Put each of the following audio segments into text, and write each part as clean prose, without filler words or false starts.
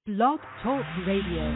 Blog Talk Radio.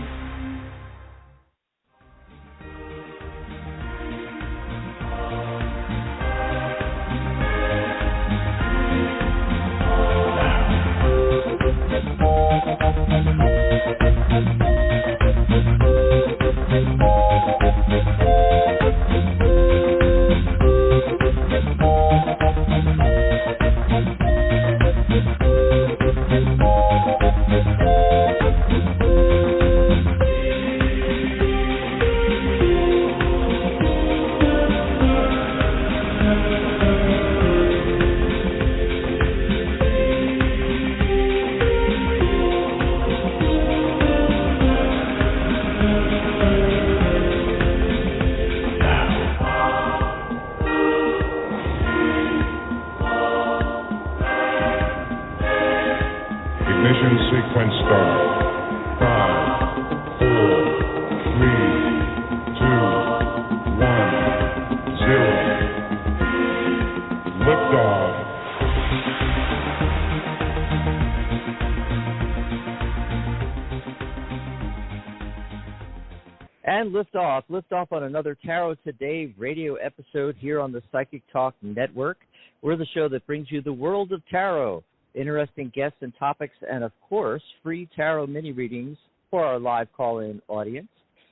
Lift off on another Tarot Today radio episode here on the Psychic Talk Network. We're the show that brings you the world of tarot, interesting guests and topics, and of course, free tarot mini readings for our live call-in audience.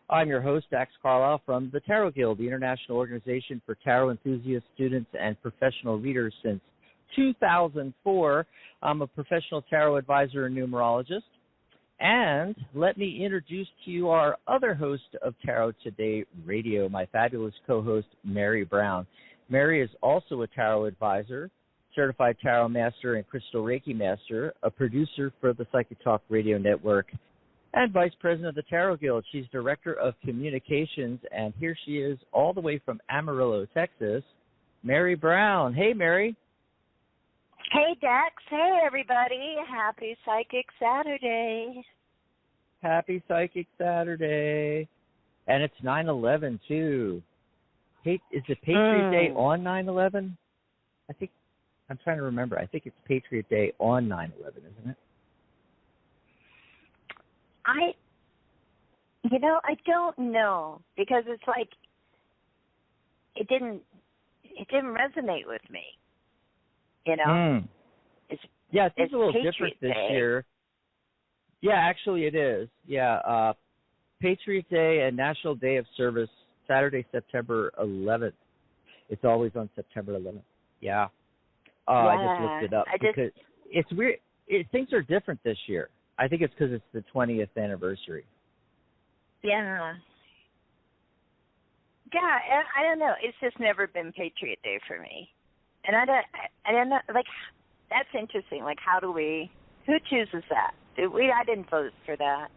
I'm your host, Dax Carlisle from the Tarot Guild, the international organization for tarot enthusiasts, students, and professional readers since 2004. I'm a professional tarot advisor and numerologist. And let me introduce to you our other host of Tarot Today Radio, my fabulous co-host, Mary Brown. Mary is also a tarot advisor, certified tarot master and crystal Reiki master, a producer for the Psychic Talk Radio Network, and vice president of the Tarot Guild. She's director of communications, and here she is all the way from Amarillo, Texas, Mary Brown. Hey, Mary. Hey, Dax. Hey, everybody. Happy Psychic Saturday. Happy Psychic Saturday. And it's 9/11, too. Is it Patriot Day on 9/11? I'm trying to remember. I think it's Patriot Day on 9/11, isn't it? I don't know, because it's like it didn't resonate with me. It's a little different this year. Yeah, actually it is. Yeah, Patriot Day and National Day of Service, Saturday, September 11th. It's always on September 11th. Yeah. I just looked it up because it's weird. Things are different this year. I think it's because it's the 20th anniversary. Yeah. Yeah, I don't know. It's just never been Patriot Day for me. And I don't know, like, that's interesting. Like, who chooses that? I didn't vote for that.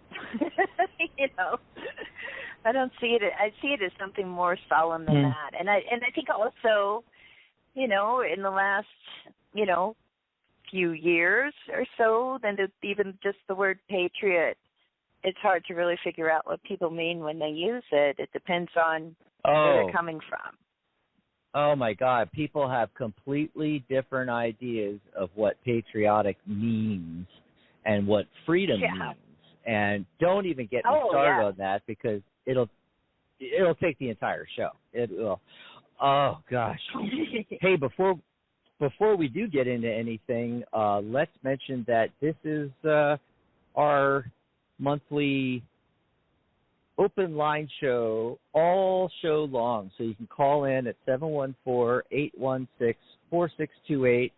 I don't see it. I see it as something more solemn than that. And I think also, in the last, few years or so, then even just the word patriot, it's hard to really figure out what people mean when they use it. It depends on where they're coming from. Oh, my God. People have completely different ideas of what patriotic means and what freedom means. And don't even get me started on that, because it'll take the entire show. It will. Oh, gosh. Hey, before we do get into anything, let's mention that this is our monthly open line show all show long. So you can call in at 714-816-4628.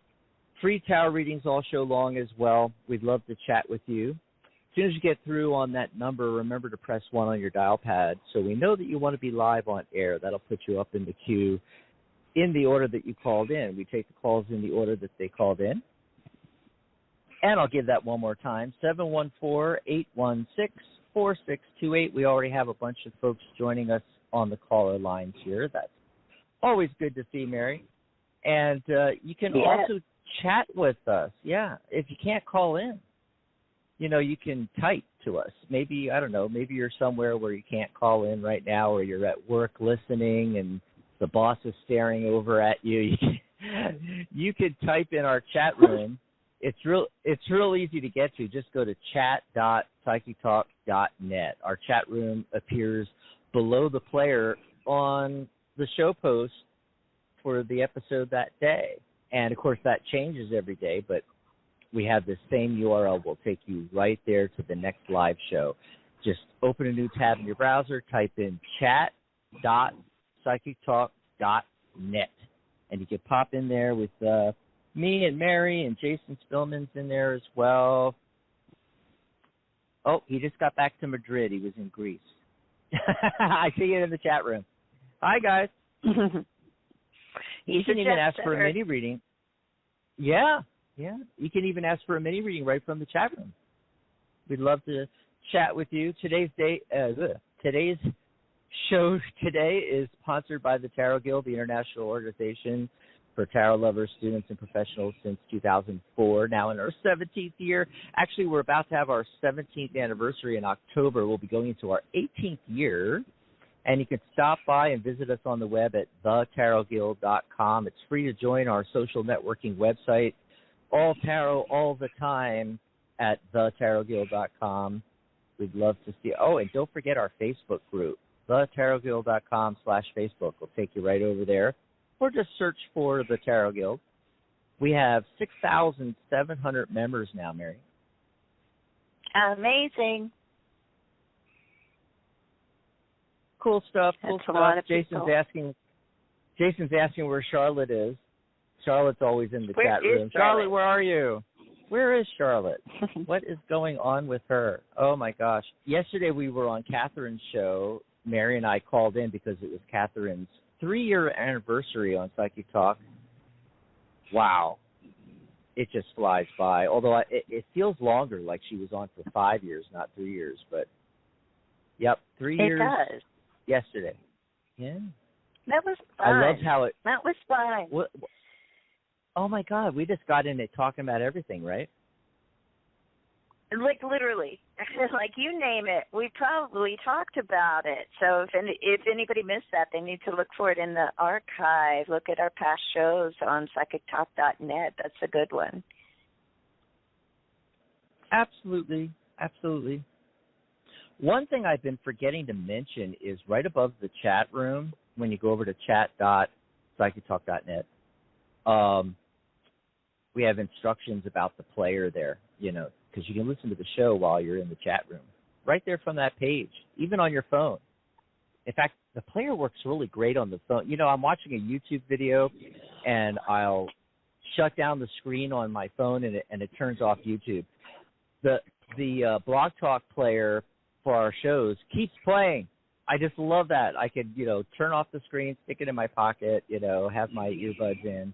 Free tarot readings all show long as well. We'd love to chat with you. As soon as you get through on that number, remember to press 1 on your dial pad so we know that you want to be live on air. That'll put you up in the queue in the order that you called in. We take the calls in the order that they called in. And I'll give that one more time, 714-816-4628. We already have a bunch of folks joining us on the caller lines here. That's always good to see, Mary. And you can also chat with us. Yeah, if you can't call in, you can type to us. Maybe, I don't know, maybe you're somewhere where you can't call in right now, or you're at work listening and the boss is staring over at you. You can type in our chat room. It's real easy to get to. Just go to chat.tarot.com chat.psychictalk.net. Our chat room appears below the player on the show post for the episode that day. And, of course, that changes every day, but we have the same URL. We'll take you right there to the next live show. Just open a new tab in your browser, type in chat.psychictalk.net, and you can pop in there with me and Mary, and Jason Spillman's in there as well. Oh, he just got back to Madrid. He was in Greece. I see it in the chat room. Hi, guys. You can even ask for a mini reading. Yeah. You can even ask for a mini reading right from the chat room. We'd love to chat with you. Today's show today is sponsored by the Tarot Guild, the international organization for tarot lovers, students, and professionals since 2004, now in our 17th year. Actually, we're about to have our 17th anniversary in October. We'll be going into our 18th year, and you can stop by and visit us on the web at thetarotguild.com. It's free to join our social networking website, all tarot, all the time, at thetarotguild.com. We'd love to see. Oh, and don't forget our Facebook group, thetarotguild.com/Facebook. We'll take you right over there. Or just search for the Tarot Guild. We have 6,700 members now, Mary. Amazing. Cool stuff. That's a lot of people. Jason's asking where Charlotte is. Charlotte's always in the chat room. Charlotte, where are you? Where is Charlotte? What is going on with her? Oh, my gosh. Yesterday we were on Catherine's show. Mary and I called in because it was Catherine's 3-year anniversary on Psychic Talk. Wow. It just flies by. Although it feels longer, like she was on for 5 years, not 3 years. But, yep, 3 years. It does. Yesterday. Yeah. That was fun. I loved how it. That was fun. Oh, my God. We just got into talking about everything, right? Like literally, like you name it, we probably talked about it. So if anybody missed that, they need to look for it in the archive. Look at our past shows on psychictalk.net. That's a good one. Absolutely. One thing I've been forgetting to mention is right above the chat room, when you go over to chat.psychictalk.net, we have instructions about the player there, because you can listen to the show while you're in the chat room, right there from that page, even on your phone. In fact, the player works really great on the phone. I'm watching a YouTube video, and I'll shut down the screen on my phone, and it turns off YouTube. The Blog Talk player for our shows keeps playing. I just love that. I could, turn off the screen, stick it in my pocket, have my earbuds in,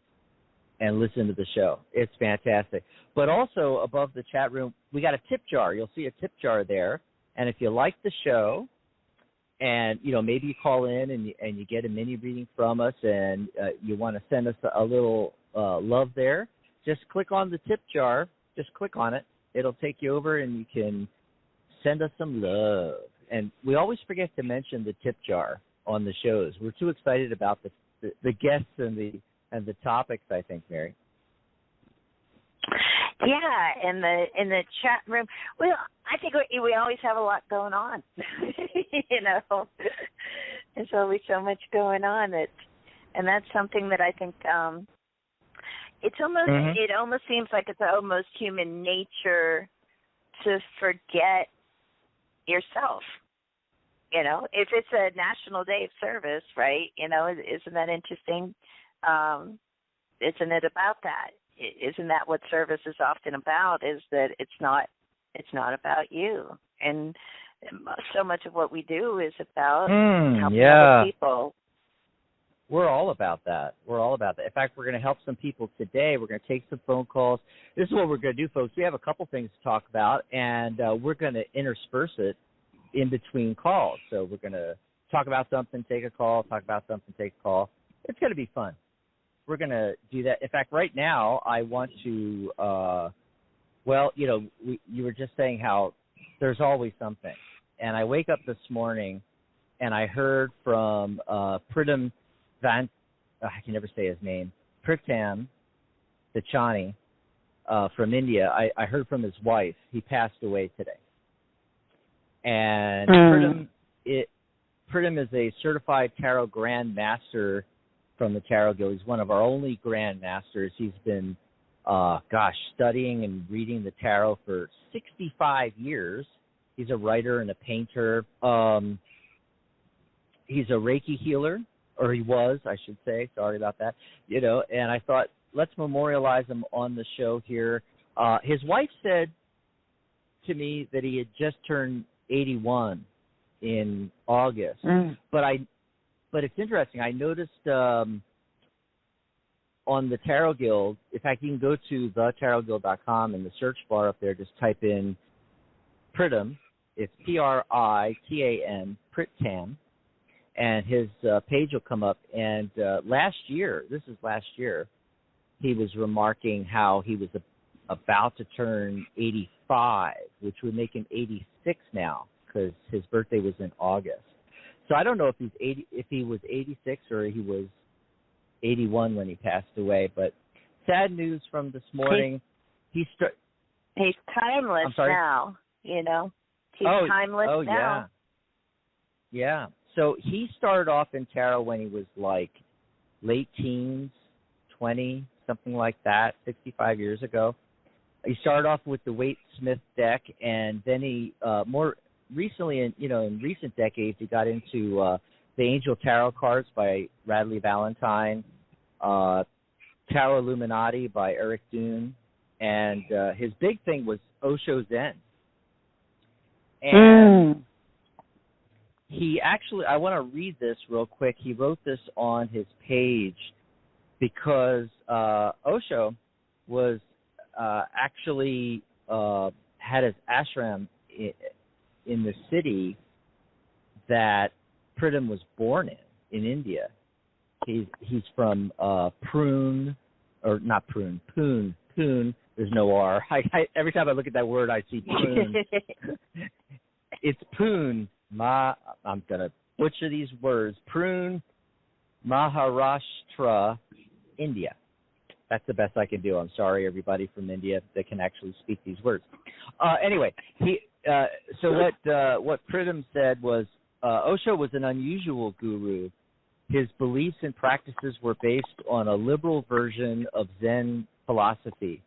and listen to the show. It's fantastic. But also above the chat room, we got a tip jar. You'll see a tip jar there. And if you like the show and, maybe you call in and you get a mini reading from us and you want to send us a little love there, just click on the tip jar. Just click on it. It'll take you over and you can send us some love. And we always forget to mention the tip jar on the shows. We're too excited about the guests and the topics, I think, Mary. Yeah, in the chat room. Well, I think we always have a lot going on. There's always so much going on and that's something that I think it's almost it almost seems like it's almost human nature to forget yourself. If it's a National Day of Service, right? Isn't that interesting? Isn't it about that? Isn't that what service is often about? Is that it's not about you, and so much of what we do is about helping other people. We're all about that. In fact, we're going to help some people today. We're going to take some phone calls. This is what we're going to do, folks. We have a couple things to talk about, and we're going to intersperse it in between calls. So we're going to talk about something, take a call, talk about something, take a call. It's going to be fun. We're going to do that. In fact, right now, I want to, you were just saying how there's always something. And I wake up this morning, and I heard from Pritam, I can never say his name, Pritam, Vachani, from India. I heard from his wife. He passed away today. And Pritam is a certified tarot Grandmaster from the Tarot Guild. He's one of our only Grandmasters. He's been, studying and reading the tarot for 65 years. He's a writer and a painter. He's a Reiki healer, or he was, I should say. Sorry about that. And I thought, let's memorialize him on the show here. His wife said to me that he had just turned 81 in August. But it's interesting. I noticed on the Tarot Guild, in fact, you can go to thetarotguild.com, in the search bar up there, just type in Pritam. It's Pritan, Pritam, and his page will come up. And last year, he was remarking how he was about to turn 85, which would make him 86 now, because his birthday was in August. So I don't know if he was 86 or he was 81 when he passed away. But sad news from this morning. He's timeless now. He's timeless now. Yeah. So he started off in tarot when he was like late teens, 20, something like that, 65 years ago. He started off with the Waite Smith deck, and then he more recently, in recent decades, he got into the Angel Tarot cards by Radley Valentine, Tarot Illuminati by Eric Dune, and his big thing was Osho Zen. And he actually, I want to read this real quick. He wrote this on his page because Osho was actually had his ashram in the city that Pritam was born in India. He's from Poon. There's no R. Every time I look at that word, I see Poon. It's Poon. I'm going to butcher these words. Poon, Maharashtra, India. That's the best I can do. I'm sorry, everybody from India that can actually speak these words. Anyway, so what Pritam said was Osho was an unusual guru. His beliefs and practices were based on a liberal version of Zen philosophy.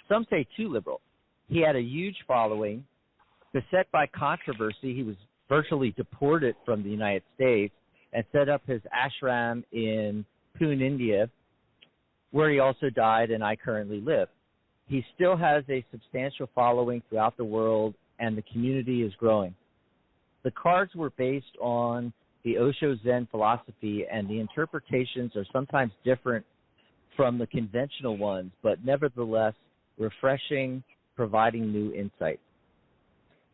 Some say too liberal. He had a huge following. Beset by controversy, he was virtually deported from the United States and set up his ashram in Pune, India, where he also died and I currently live. He still has a substantial following throughout the world, and the community is growing. The cards were based on the Osho Zen philosophy, and the interpretations are sometimes different from the conventional ones, but nevertheless refreshing, providing new insights.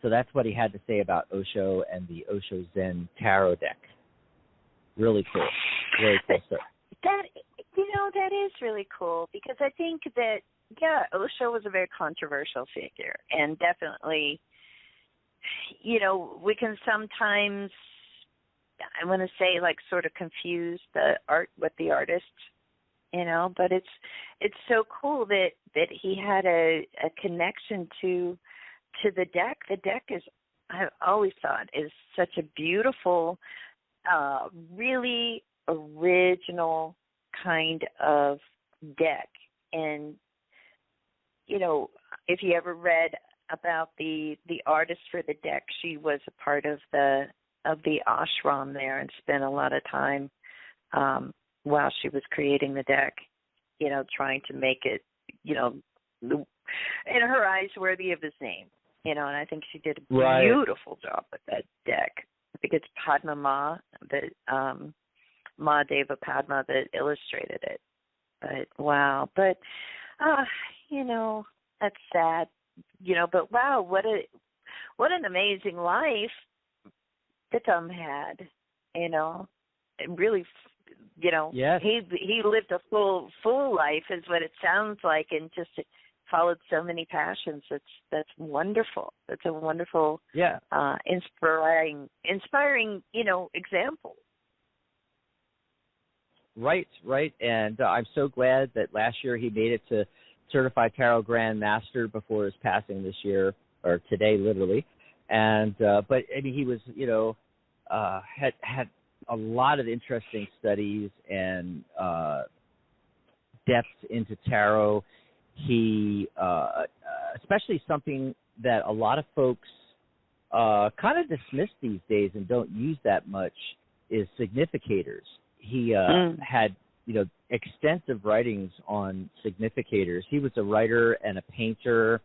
So that's what he had to say about Osho and the Osho Zen tarot deck. Really cool. Really cool stuff. That is really cool, because I think that, Osho was a very controversial figure, and definitely, we can sometimes, I want to say, like, sort of confuse the art with the artist, but it's so cool that he had a connection to the deck. The deck is, I've always thought, is such a beautiful, really original kind of deck. And, if you ever read about the artist for the deck, she was a part of the ashram there and spent a lot of time while she was creating the deck, trying to make it, in her eyes, worthy of his name. And I think she did a beautiful job with that deck. I think it's Padma Ma, Ma Deva Padma, that illustrated it. But wow, that's sad. But wow, what an amazing life Pritam had. It really, yes. He lived a full life, is what it sounds like, and just followed so many passions. That's wonderful. That's a wonderful, inspiring, example. Right. And I'm so glad that last year he made it to Certified Tarot Grandmaster before his passing this year, or today, literally. And but I mean, he was, had a lot of interesting studies and depth into tarot. He especially something that a lot of folks kind of dismiss these days and don't use that much is significators. He had, extensive writings on significators. He was a writer and a painter.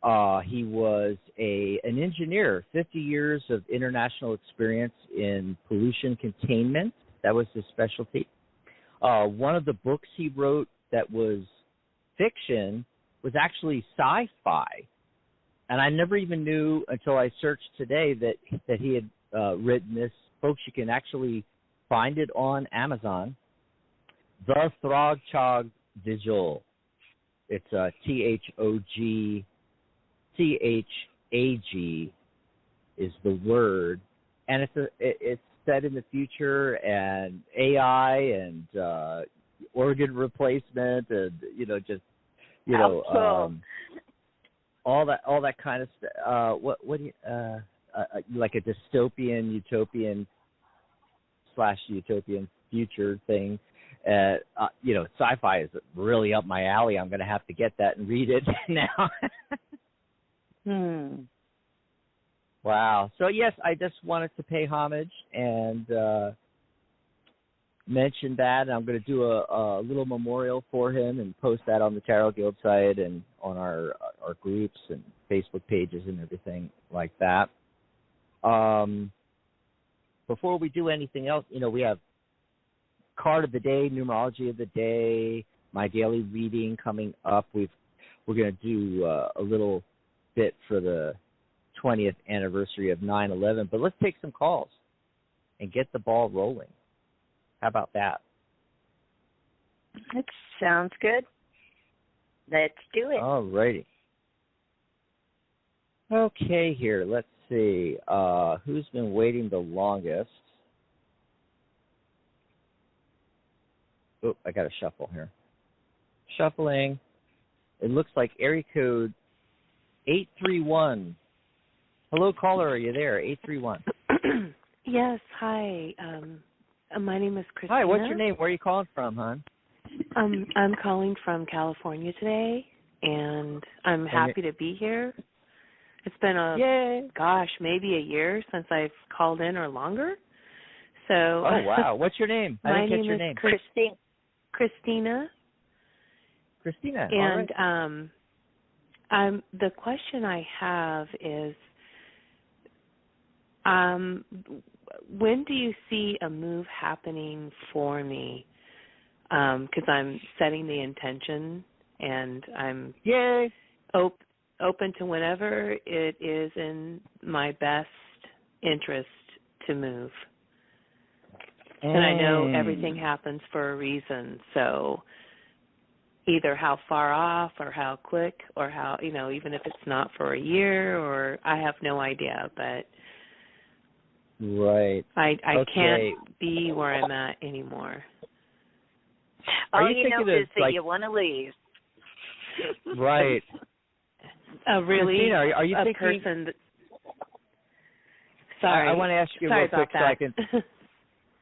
He was an engineer, 50 years of international experience in pollution containment. That was his specialty. One of the books he wrote that was fiction was actually sci-fi. And I never even knew until I searched today that he had written this. Folks, you can actually find it on Amazon. The Throg-Chog Vigil. It's THOGCHAG is the word, and it's set in the future, and AI and organ replacement, and all that kind of stuff. What do you like a dystopian, utopian / utopian future thing? Sci-fi is really up my alley. I'm going to have to get that and read it now. Wow. So, yes, I just wanted to pay homage and mention that. And I'm going to do a little memorial for him and post that on the Tarot Guild site and on our groups and Facebook pages and everything like that. Before we do anything else, we have card of the day, numerology of the day, my daily reading coming up. We're going to do a little bit for the 20th anniversary of 9/11, but let's take some calls and get the ball rolling. How about that? That sounds good. Let's do it. All righty. Okay, here. Let's see. Who's been waiting the longest? Oh, I got to shuffle here. Shuffling. It looks like area code 831. Hello, caller. Are you there? 831. Yes. Hi. My name is Christina. Hi. What's your name? Where are you calling from, hon? I'm calling from California today, and I'm happy to be here. It's been maybe a year since I've called in or longer. So. Oh wow. What's your name? I didn't catch your name. Christina. Christina. And all right. The question I have is, when do you see a move happening for me? Because I'm setting the intention, and I'm open to whenever it is in my best interest to move. And I know everything happens for a reason, so either how far off or how quick or how, even if it's not for a year, or I have no idea, but right. I can't be where I'm at anymore. All you know is that you want to leave. Right. Really, Christina, are you a thinking, person that, sorry. I want to ask you real quick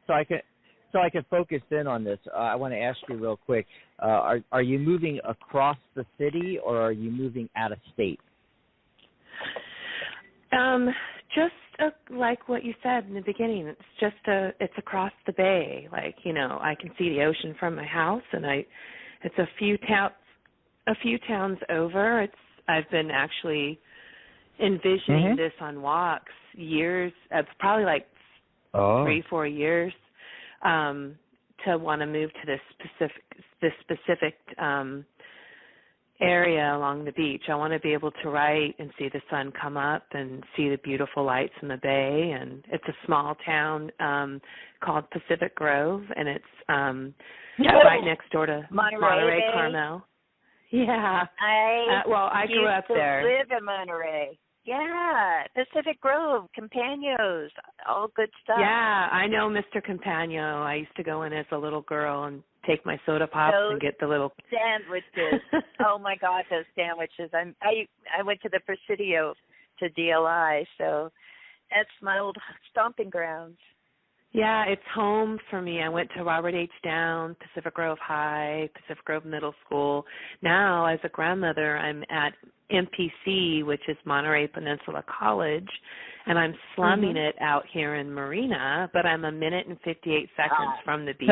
so I can focus in on this. I want to ask you real quick, are you moving across the city, or are you moving out of state? Just like what you said in the beginning, it's across the bay. Like, I can see the ocean from my house, and it's a few towns over. I've been actually envisioning this on walks years, probably like 3-4 years, to want to move to this specific area along the beach. I want to be able to write and see the sun come up and see the beautiful lights in the bay. And it's a small town called Pacific Grove, and it's right next door to Monterey, Carmel. Yeah. I grew up there. I live in Monterey. Yeah, Pacific Grove, Campanos, all good stuff. Yeah, I know Mr. Campano. I used to go in as a little girl and take my soda pops and get the little sandwiches. Oh my God, those sandwiches! I went to the Presidio to DLI. So that's my old stomping grounds. Yeah, it's home for me. I went to Robert H. Downs, Pacific Grove High, Pacific Grove Middle School. Now, as a grandmother, I'm at MPC, which is Monterey Peninsula College, and I'm slumming it out here in Marina, but I'm a minute and 58 seconds from the beach.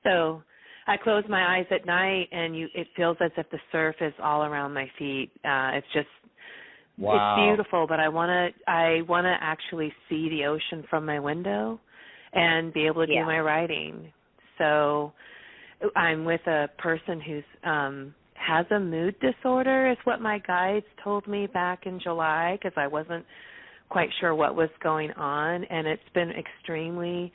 So I close my eyes at night, and it feels as if the surf is all around my feet. It's just it's beautiful, but I want to actually see the ocean from my window and be able to do my writing. So I'm with a person who's has a mood disorder, is what my guides told me back in July, because I wasn't quite sure what was going on, and it's been extremely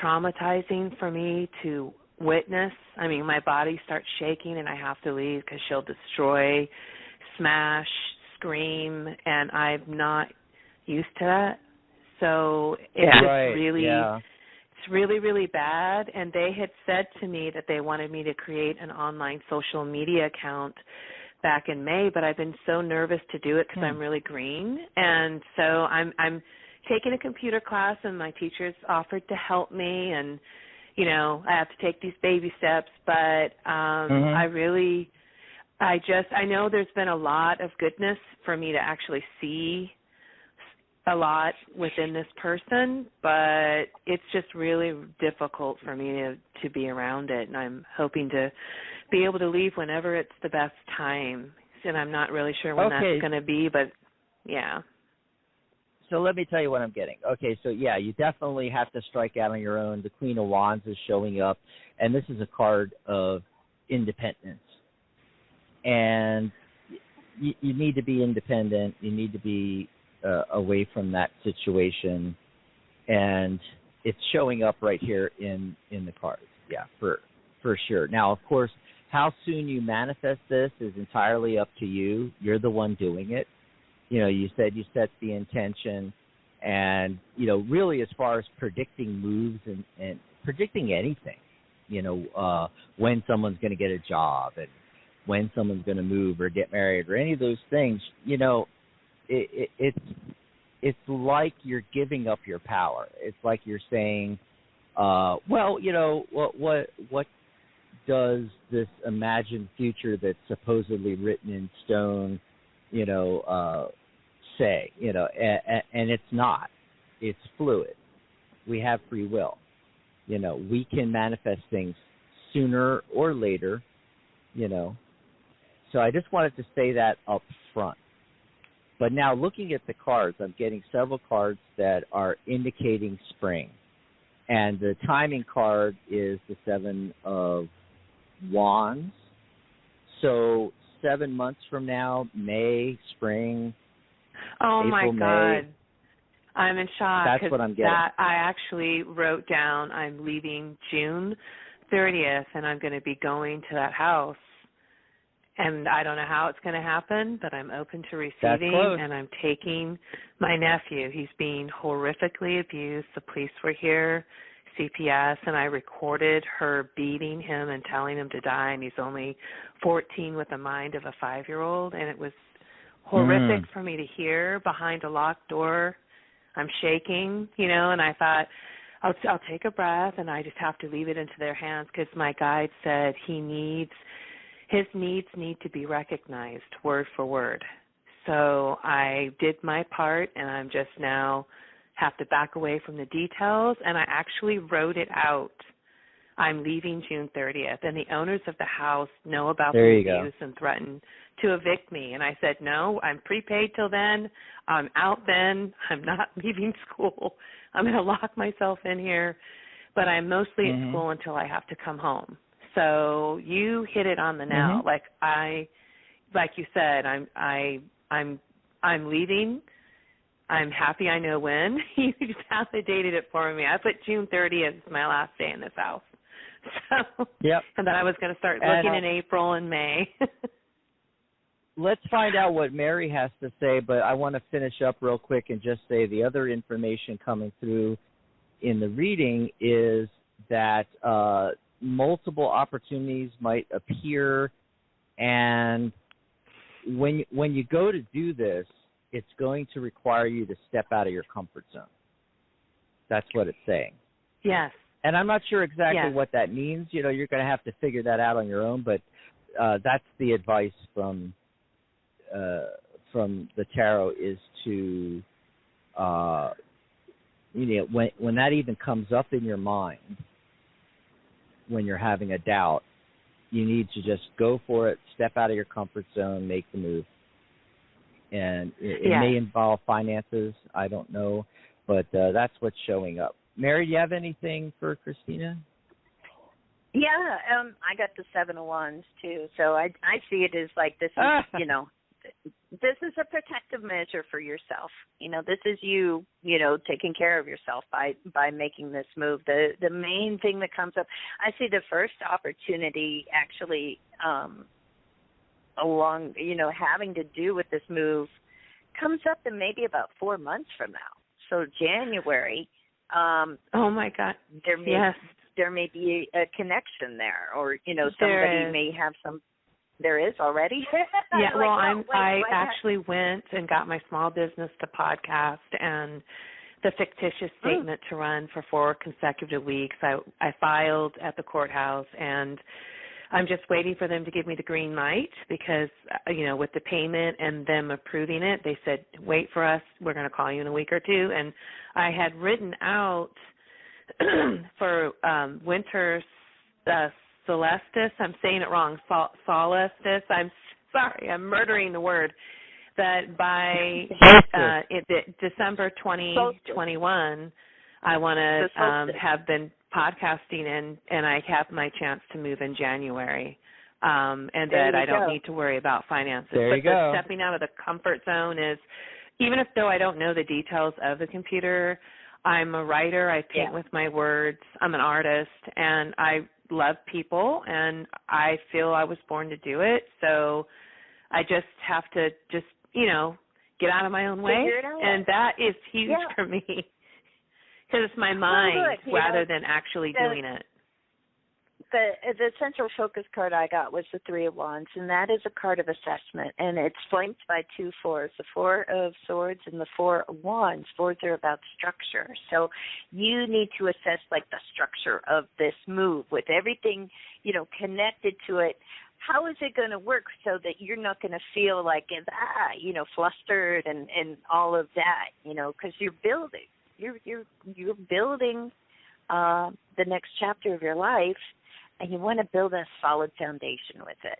traumatizing for me to witness. I mean, my body starts shaking and I have to leave because she'll destroy, smash, scream, and I'm not used to that. So it's really, really bad. And they had said to me that they wanted me to create an online social media account back in May, but I've been so nervous to do it because I'm really green. And so I'm taking a computer class, and my teachers offered to help me, and I have to take these baby steps, but I know there's been a lot of goodness for me to actually see a lot within this person, but it's just really difficult for me to be around it, and I'm hoping to be able to leave whenever it's the best time, and I'm not really sure when that's going to be, but yeah. So let me tell you what I'm getting. Okay, so you definitely have to strike out on your own. The Queen of Wands is showing up, and this is a card of independence. And you need to be independent. You need to be away from that situation, and it's showing up right here in the cards. Yeah, for sure. Now, of course, how soon you manifest this is entirely up to you. You're the one doing it. You said you set the intention, and, really as far as predicting moves and predicting anything, when someone's going to get a job and when someone's going to move or get married or any of those things, it's like you're giving up your power. It's like you're saying, what does this imagined future that's supposedly written in stone, say, and it's not. It's fluid. We have free will. We can manifest things sooner or later, So I just wanted to say that up front. But now looking at the cards, I'm getting several cards that are indicating spring. And the timing card is the Seven of Wands. So 7 months from now, May, spring, April, my God. May. I'm in shock. That's what I'm getting. I actually wrote down I'm leaving June 30th, and I'm going to be going to that house. And I don't know how it's going to happen, but I'm open to receiving, and I'm taking my nephew. He's being horrifically abused. The police were here, CPS, and I recorded her beating him and telling him to die, and he's only 14 with the mind of a 5-year-old, and it was horrific for me to hear behind a locked door. I'm shaking, and I thought, I'll take a breath, and I just have to leave it into their hands because my guide said his needs need to be recognized word for word. So I did my part, and I'm just now have to back away from the details, and I actually wrote it out. I'm leaving June 30th, and the owners of the house know about the abuse and threatened to evict me. And I said, no, I'm prepaid till then. I'm out then. I'm not leaving school. I'm going to lock myself in here, but I'm mostly at school until I have to come home. So you hit it on the nail. Like you said, I'm leaving. I'm happy I know when. You just validated it for me. I put June 30th as my last day in this house. So, and then I was going to start looking in April and May. Let's find out what Mary has to say, but I want to finish up real quick and just say the other information coming through in the reading is that multiple opportunities might appear, and when you go to do this, it's going to require you to step out of your comfort zone. That's what it's saying. Yes. And I'm not sure exactly what that means. You're going to have to figure that out on your own, but that's the advice from the tarot, is to, when that even comes up in your mind, when you're having a doubt, you need to just go for it, step out of your comfort zone, make the move. And it may involve finances, I don't know, but that's what's showing up. Mary, do you have anything for Christina? Yeah, I got the 7 of Wands too, so I see it as like this is, this is a protective measure for yourself. This is you, taking care of yourself by making this move. The main thing that comes up, I see the first opportunity actually along, having to do with this move comes up in maybe about 4 months from now. So January. Oh my God. There may be a connection there, or somebody may have some. There is already. Yeah. Well, I actually went and got my small business to podcast and the fictitious statement to run for 4 consecutive weeks. I filed at the courthouse, and I'm just waiting for them to give me the green light because, with the payment and them approving it, they said, wait for us. We're going to call you in a week or two. And I had written out for winter solstice. I'm saying it wrong. Solstice. I'm sorry. I'm murdering the word. That by December 2021, I want to have been podcasting, and I have my chance to move in January, and that I don't need to worry about finances. There you go. The stepping out of the comfort zone is, even if though I don't know the details of the computer, I'm a writer. I paint with my words. I'm an artist, and I love people, and I feel I was born to do it. So I just have to get out of my own way, and that is huge for me. Because it's my mind rather than actually doing it. The central focus card I got was the 3 of Wands, and that is a card of assessment, and it's flanked by 2 4s, the 4 of Swords and the 4 of Wands. Swords are about structure. So you need to assess, the structure of this move with everything, connected to it. How is it going to work so that you're not going to feel like, flustered and all of that, because you're building. You're building the next chapter of your life, and you want to build a solid foundation with it.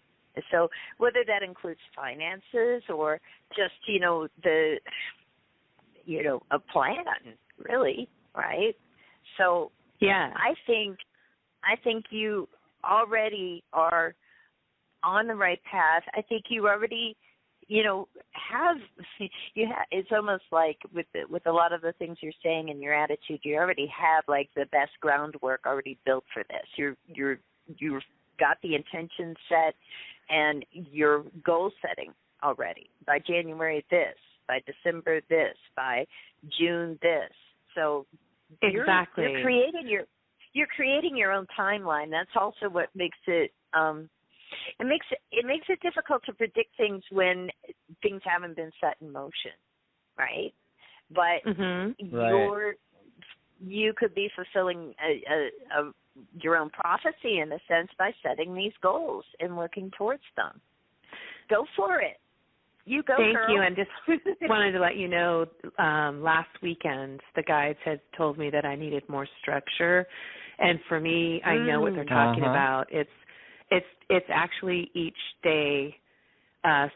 So whether that includes finances or just a plan, really, right? So I think you already are on the right path. I think you already it's almost like with a lot of the things you're saying and your attitude, you already have the best groundwork already built for this. You've got the intention set and your goal setting already. By January this, by December this, by June this. So exactly. You're creating your own timeline. That's also what makes it It makes it difficult to predict things when things haven't been set in motion, right? But you could be fulfilling your own prophecy in a sense by setting these goals and working towards them. Go for it. You go, Thank girl. you. And just wanted to let you know, last weekend the guides had told me that I needed more structure, and for me, I know what they're talking about. It's actually each day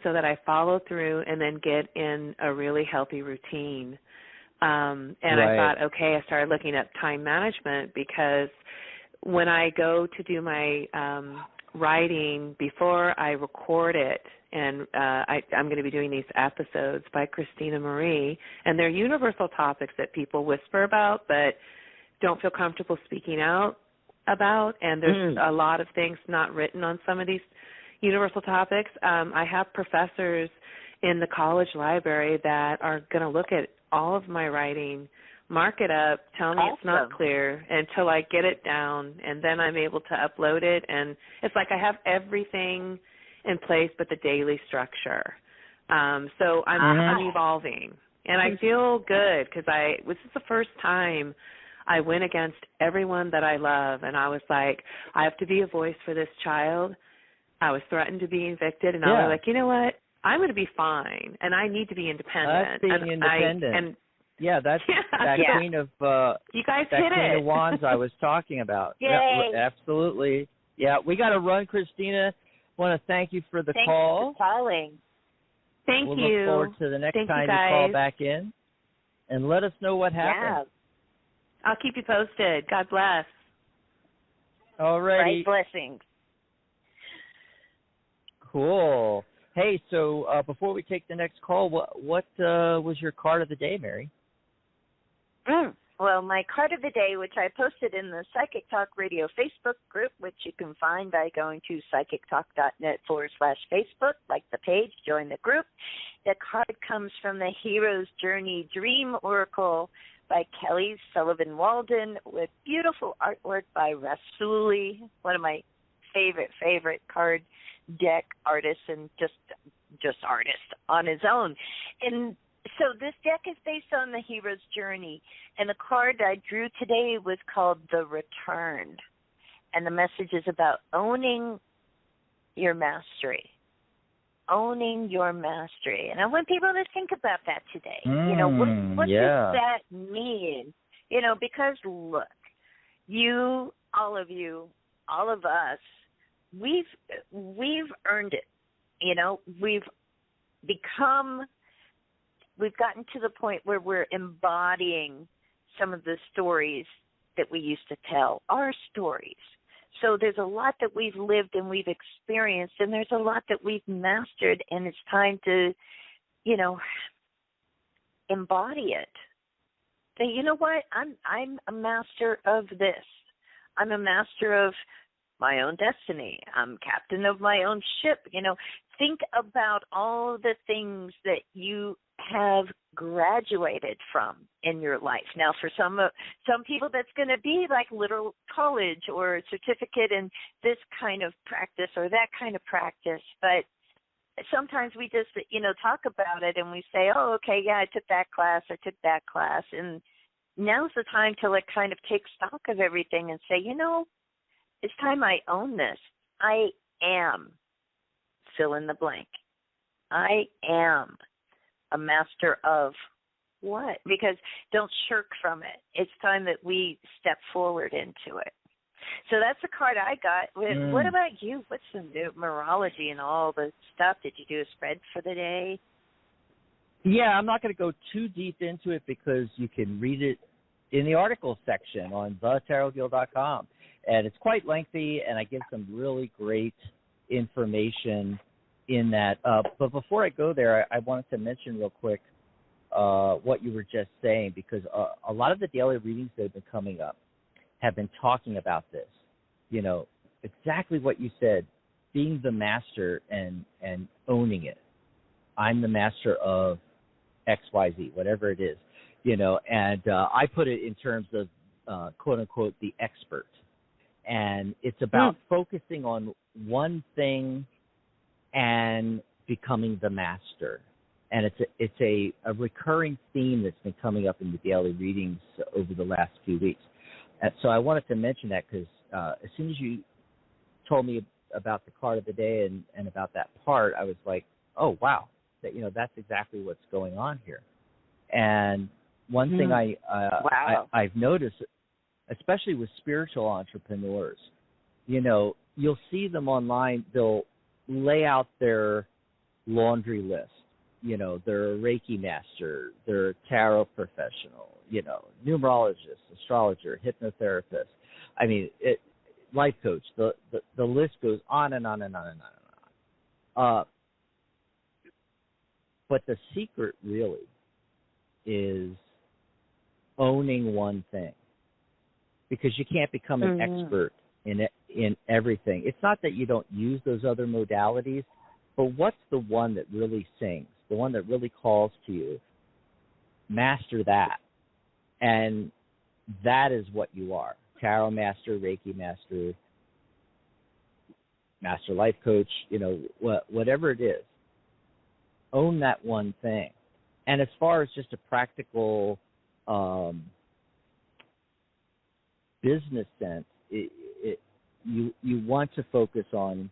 so that I follow through and then get in a really healthy routine. I thought, I started looking at time management, because when I go to do my writing, before I record it, and I'm going to be doing these episodes by Christina Marie, and they're universal topics that people whisper about but don't feel comfortable speaking out about, and there's a lot of things not written on some of these universal topics. I have professors in the college library that are going to look at all of my writing, mark it up, tell me it's not clear until I get it down, and then I'm able to upload it. And it's like I have everything in place but the daily structure. So I'm evolving, and I feel good because this is the first time I went against everyone that I love, and I was like, I have to be a voice for this child. I was threatened to be evicted, and I was like, you know what? I'm going to be fine, and I need to be independent. That's being independent. That's that queen of you guys that hit queen it. of wands I was talking about. Yay. Yeah, absolutely. Yeah, we got to run, Christina. Want to thank you for the call. Thanks for calling. Thank we'll you. Look forward to the next time you call back in, and let us know what happened. Yeah. I'll keep you posted. God bless. All righty. Right, blessings. Cool. Hey, so before we take the next call, what was your card of the day, Mary? Well, my card of the day, which I posted in the Psychic Talk Radio Facebook group, which you can find by going to psychictalk.net/Facebook, like the page, join the group. The card comes from the Hero's Journey Dream Oracle by Kelly Sullivan Walden with beautiful artwork by Rasuli, one of my favorite card deck artists and just artist on his own. And so this deck is based on the Hero's Journey, and the card I drew today was called The Return, and the message is about owning your mastery. Owning your mastery. And I want people to think about that today. What does that mean? Because look, all of us, we've earned it. We've gotten to the point where we're embodying some of the stories that we used to tell, our stories. So there's a lot that we've lived and we've experienced, and there's a lot that we've mastered, and it's time to, embody it. Say, you know what? I'm a master of this. I'm a master of my own destiny. I'm captain of my own ship. Think about all the things that you have graduated from in your life. Now, for some people, that's going to be like literal college or a certificate in this kind of practice or that kind of practice. But sometimes we just, talk about it and we say, oh, okay, yeah, I took that class, and now's the time to kind of take stock of everything and say, it's time I own this. I am fill in the blank. I am a master of what? Because don't shirk from it. It's time that we step forward into it. So that's the card I got. What about you? What's the numerology and all the stuff? Did you do a spread for the day? Yeah, I'm not going to go too deep into it because you can read it in the article section on thetarotguild.com. And it's quite lengthy, and I give some really great information in that. But before I go there, I wanted to mention real quick what you were just saying, because a lot of the daily readings that have been coming up have been talking about this. Exactly what you said, being the master and owning it. I'm the master of XYZ, whatever it is, and I put it in terms of, quote unquote, the expert. And it's about focusing on one thing and becoming the master. And it's a recurring theme that's been coming up in the daily readings over the last few weeks. And so I wanted to mention that because as soon as you told me about the card of the day and about that part, I was like, oh, wow, that's exactly what's going on here. And one thing I've noticed, especially with spiritual entrepreneurs, you'll see them online. They'll lay out their laundry list. They're a Reiki master, they're a tarot professional, numerologist, astrologer, hypnotherapist. I mean, life coach. The list goes on and on and on and on and on. But the secret really is owning one thing. Because you can't become an expert in everything. It's not that you don't use those other modalities, but what's the one that really sings, the one that really calls to you? Master that. And that is what you are. Tarot master, Reiki master, master life coach, whatever it is. Own that one thing. And as far as just a practical business sense, you want to focus on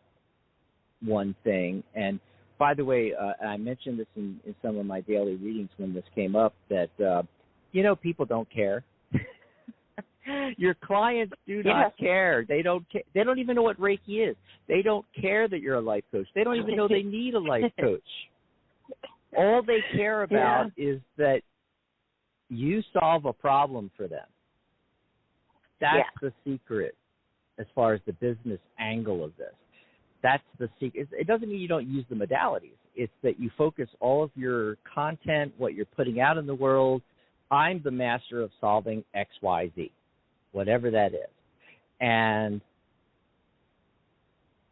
one thing. And by the way, I mentioned this in some of my daily readings when this came up, that people don't care. Your clients do not care. They don't even know what Reiki is. They don't care that you're a life coach. They don't even know they need a life coach. All they care about is that you solve a problem for them. That's the secret as far as the business angle of this. That's the secret. It doesn't mean you don't use the modalities. It's that you focus all of your content, what you're putting out in the world. I'm the master of solving X, Y, Z, whatever that is. And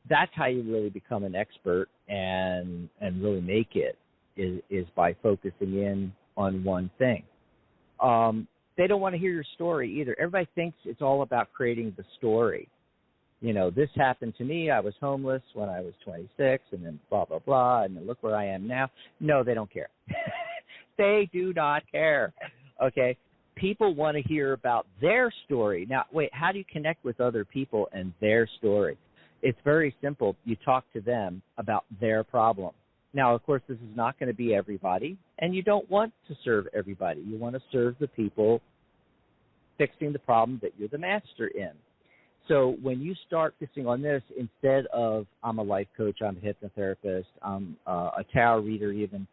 that's how you really become an expert and really make it, is by focusing in on one thing. They don't want to hear your story either. Everybody thinks it's all about creating the story. This happened to me. I was homeless when I was 26, and then blah, blah, blah, and then look where I am now. No, they don't care. They do not care, okay? People want to hear about their story. Now, wait, how do you connect with other people and their story? It's very simple. You talk to them about their problem. Now, of course, this is not going to be everybody, and you don't want to serve everybody. You want to serve the people fixing the problem that you're the master in. So when you start focusing on this, instead of I'm a life coach, I'm a hypnotherapist, I'm a tarot reader even,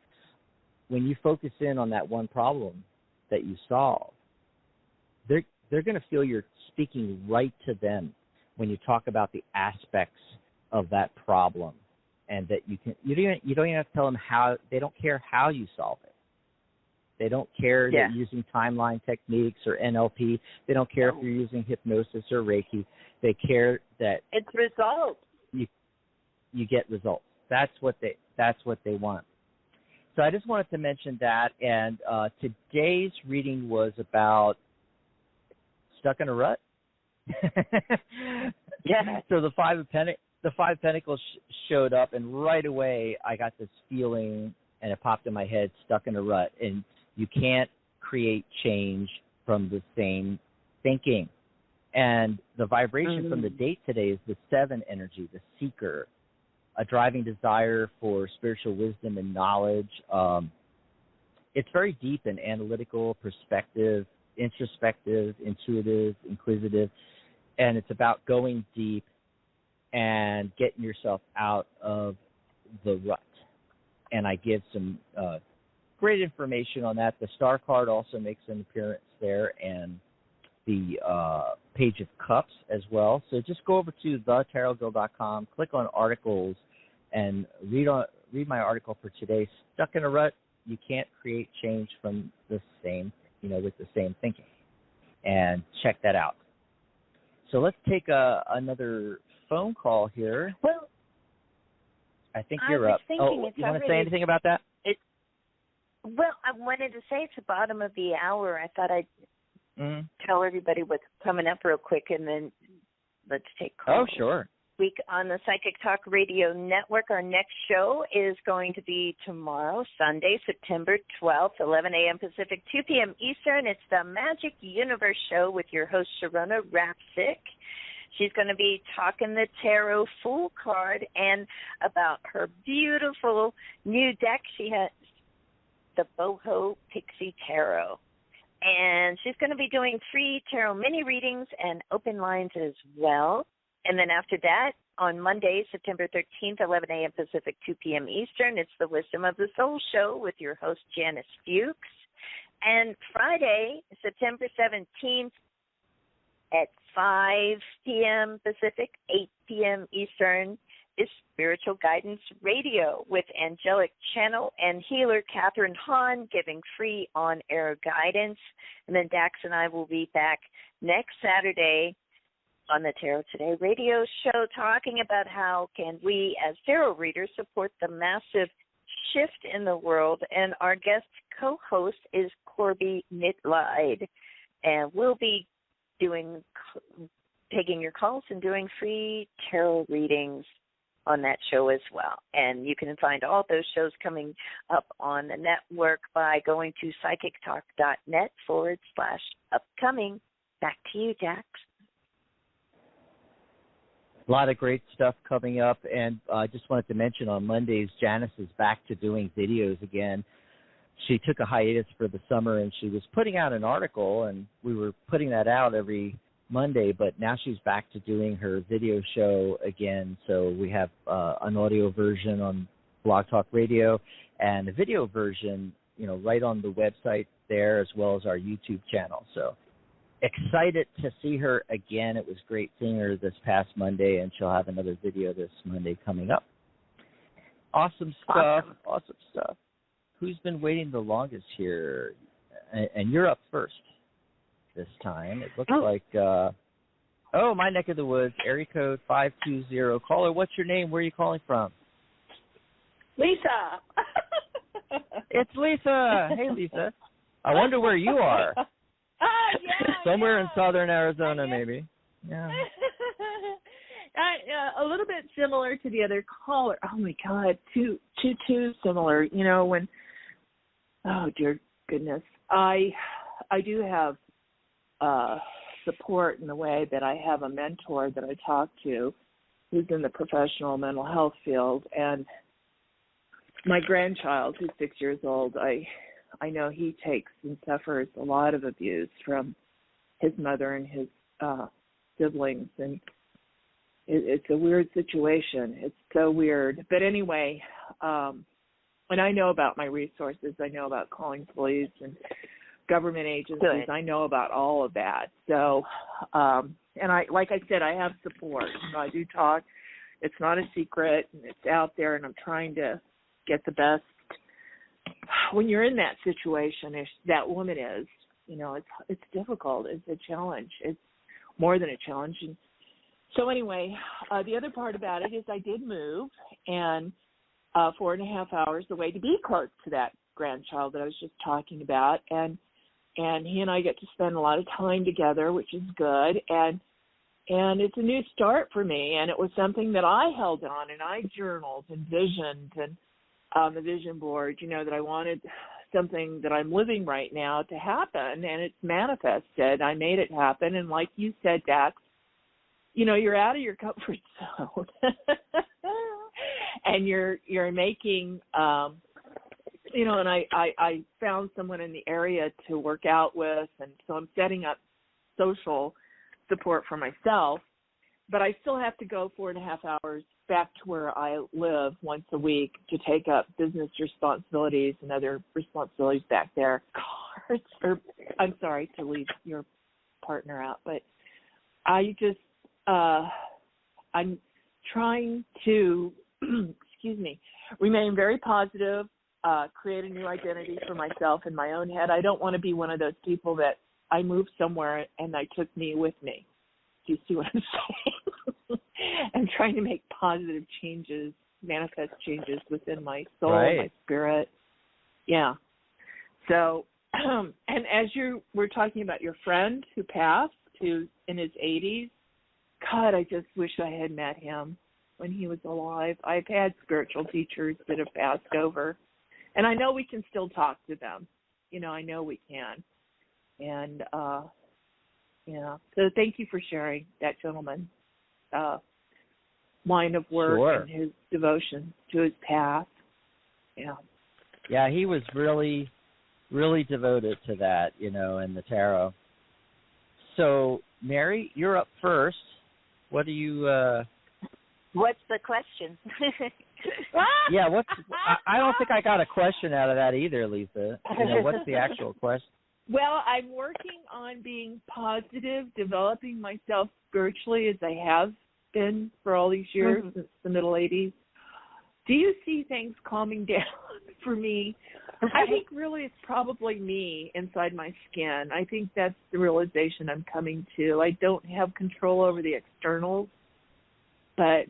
when you focus in on that one problem that you solve, they're going to feel you're speaking right to them when you talk about the aspects of that problem, and that you don't even have to tell them how. They don't care how you solve it. They don't care that you're using timeline techniques or NLP. They don't care if you're using hypnosis or Reiki. They care that it's results. You get results. That's what they want. So I just wanted to mention that. And today's reading was about stuck in a rut. So the Five Pentacles showed up, and right away I got this feeling, and it popped in my head: stuck in a rut. And you can't create change from the same thinking. And the vibration from the date today is the 7 energy, the seeker, a driving desire for spiritual wisdom and knowledge. It's very deep and analytical, perspective, introspective, intuitive, inquisitive, and it's about going deep and getting yourself out of the rut. And I give some great information on that. The star card also makes an appearance there, and the Page of Cups as well. So just go over to thetarotguild.com, click on articles, and read my article for today. Stuck in a rut, you can't create change from the same, with the same thinking. And check that out. So let's take another phone call here. Well, I think you're up. You want to say anything about that? Well, I wanted to say it's the bottom of the hour. I thought I'd tell everybody what's coming up real quick, and then let's take calls. Oh, sure. Week on the Psychic Talk Radio Network. Our next show is going to be tomorrow, Sunday, September 12th, 11 a.m. Pacific, 2 p.m. Eastern. It's the Magic Universe Show with your host, Sharona Rapsick. She's going to be talking the Tarot Fool card and about her beautiful new deck. She has the Boho Pixie Tarot. And she's going to be doing free tarot mini readings and open lines as well. And then after that, on Monday, September 13th, 11 a.m. Pacific, 2 p.m. Eastern, it's the Wisdom of the Soul Show with your host, Janice Fuchs. And Friday, September 17th, at 5 p.m. Pacific, 8 p.m. Eastern, is Spiritual Guidance Radio with angelic channel and healer Catherine Hahn giving free on-air guidance. And then Dax and I will be back next Saturday on the Tarot Today radio show talking about how can we as tarot readers support the massive shift in the world. And our guest co-host is Corby Mitleid. And we'll be taking your calls and doing free tarot readings on that show as well. And you can find all those shows coming up on the network by going to psychictalk.net/upcoming. Back to you, Dax. A lot of great stuff coming up, and I just wanted to mention on Mondays, Janice is back to doing videos again. She took a hiatus for the summer, and she was putting out an article, and we were putting that out every Monday, but now she's back to doing her video show again. So we have an audio version on Blog Talk Radio and a video version, right on the website there, as well as our YouTube channel. So excited to see her again. It was great seeing her this past Monday, and she'll have another video this Monday coming up. Awesome stuff. Awesome stuff. Who's been waiting the longest here? And you're up first this time. It looks like, my neck of the woods, area code 520. Caller, what's your name? Where are you calling from? Lisa. It's Lisa. Hey, Lisa. I wonder where you are. Somewhere in southern Arizona, maybe. Yeah. A little bit similar to the other caller. Oh my God, too similar. When, oh dear goodness, I do have support in the way that I have a mentor that I talk to, who's in the professional mental health field, and my grandchild, who's 6 years old, I know he takes and suffers a lot of abuse from his mother and his siblings, and it's a weird situation. It's so weird. But anyway, when I know about my resources, I know about calling police and government agencies. Good. I know about all of that. So, and like I said, I have support. I do talk. It's not a secret, and it's out there, and I'm trying to get the best. When you're in that situation, if that woman is, it's difficult. It's a challenge. It's more than a challenge. And so anyway, the other part about it is I did move, and 4.5 hours away to be close to that grandchild that I was just talking about, and he and I get to spend a lot of time together, which is good, and it's a new start for me, and it was something that I held on, and I journaled and visioned, and the vision board, that I wanted something that I'm living right now to happen, and it's manifested. I made it happen, and like you said, Dax, you're out of your comfort zone, and you're making, and I found someone in the area to work out with, and so I'm setting up social support for myself, but I still have to go 4.5 hours back to where I live once a week to take up business responsibilities and other responsibilities back there. I'm sorry to leave your partner out, but I just, I'm trying to, remain very positive, create a new identity for myself in my own head. I don't want to be one of those people that I moved somewhere and I took me with me. Do you see what I'm saying? I'm trying to make positive changes, manifest changes within my soul, my spirit. Yeah. So, and as you were talking about your friend who passed, who's in his 80s, God, I just wish I had met him when he was alive. I've had spiritual teachers that have passed over, and I know we can still talk to them. I know we can. And, so thank you for sharing that gentleman's line of work and his devotion to his path. Yeah. Yeah, he was really, really devoted to that, in the tarot. So, Mary, you're up first. What do you... What's the question? Yeah, I don't think I got a question out of that either, Lisa. What's the actual question? Well, I'm working on being positive, developing myself spiritually as I have been for all these years since the middle 80s. Do you see things calming down for me? I think really it's probably me inside my skin. I think that's the realization I'm coming to. I don't have control over the externals, but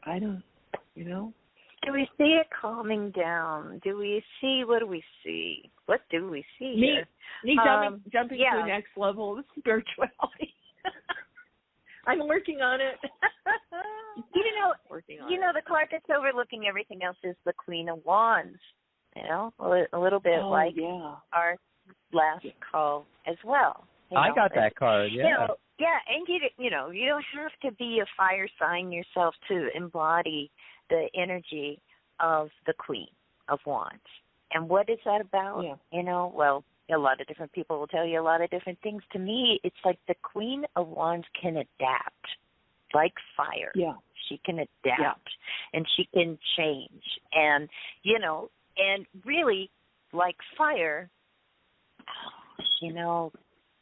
I don't, Do we see it calming down? Do we see, what do we see? What do we see here? Me jumping to the next level of spirituality. I'm working on it. The card that's overlooking everything else is the Queen of Wands. A little bit our last call as well. I got that card. Yeah. And you don't have to be a fire sign yourself to embody the energy of the Queen of Wands. And what is that about? Yeah. Well, a lot of different people will tell you a lot of different things. To me, it's like the Queen of Wands can adapt like fire. Yeah. She can adapt and she can change. And, and really like fire,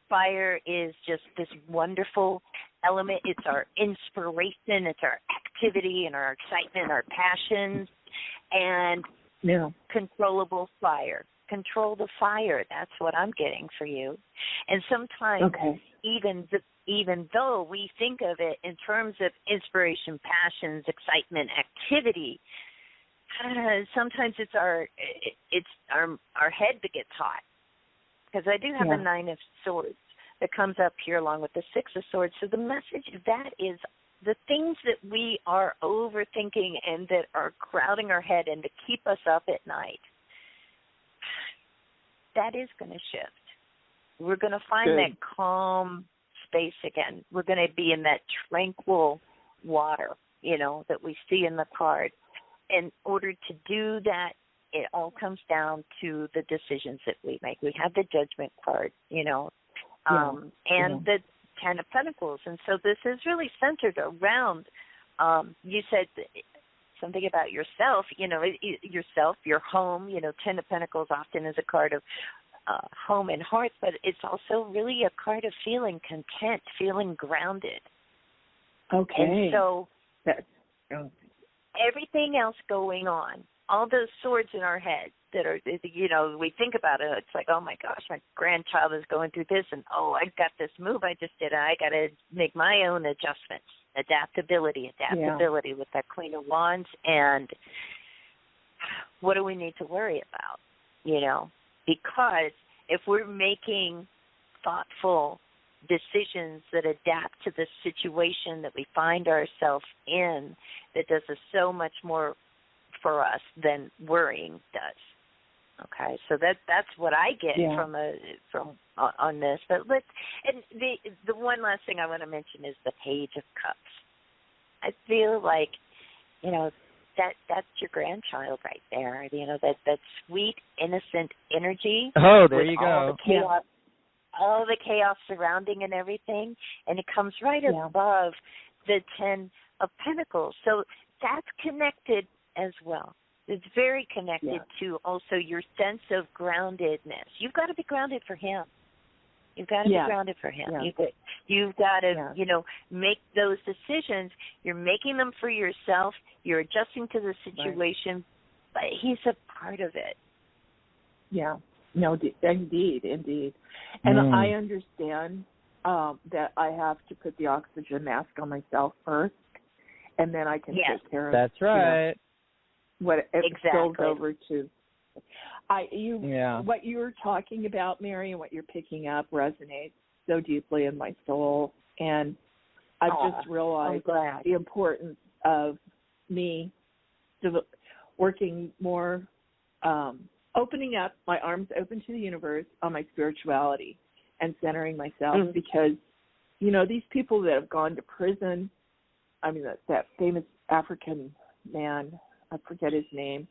fire is just this wonderful element. It's our inspiration. It's our activity and our excitement, our passions, and controllable fire. Control the fire. That's what I'm getting for you. And sometimes even though we think of it in terms of inspiration, passions, excitement, activity, sometimes it's our head that gets hot. Because I do have a 9 of Swords that comes up here along with the 6 of Swords. So the message of that is the things that we are overthinking and that are crowding our head and to keep us up at night, that is going to shift. We're going to find that calm space again. We're going to be in that tranquil water, that we see in the card. In order to do that, it all comes down to the decisions that we make. We have the Judgment card, and the 10 of Pentacles. And so this is really centered around, you said something about yourself, yourself, your home. 10 of Pentacles often is a card of home and hearth, but it's also really a card of feeling content, feeling grounded. Okay. And so everything else going on, all those swords in our head that are, we think about it, it's like, oh my gosh, my grandchild is going through this, and I got this move I just did, and I got to make my own adjustments. Adaptability with that Queen of Wands. And what do we need to worry about, because if we're making thoughtful decisions that adapt to the situation that we find ourselves in, that does so much more for us than worrying does. Okay, so that's what I get from on this. But the one last thing I want to mention is the Page of Cups. I feel like that's your grandchild right there. That sweet, innocent energy. Oh, there you go. All the chaos surrounding and everything, and it comes right above the 10 of Pentacles. So that's connected as well. It's very connected to also your sense of groundedness. You've got to be grounded for him. You've got to be grounded for him. Yeah. You've got to, make those decisions. You're making them for yourself. You're adjusting to the situation, but he's a part of it. Yeah. No, indeed. And I understand that I have to put the oxygen mask on myself first, and then I can take care of it. That's right. What it spills over to. What you were talking about, Mary, and what you're picking up resonates so deeply in my soul. And I've just realized the importance of me working more, opening up, my arms open to the universe on my spirituality and centering myself because, these people that have gone to prison, that famous African man, I forget his name,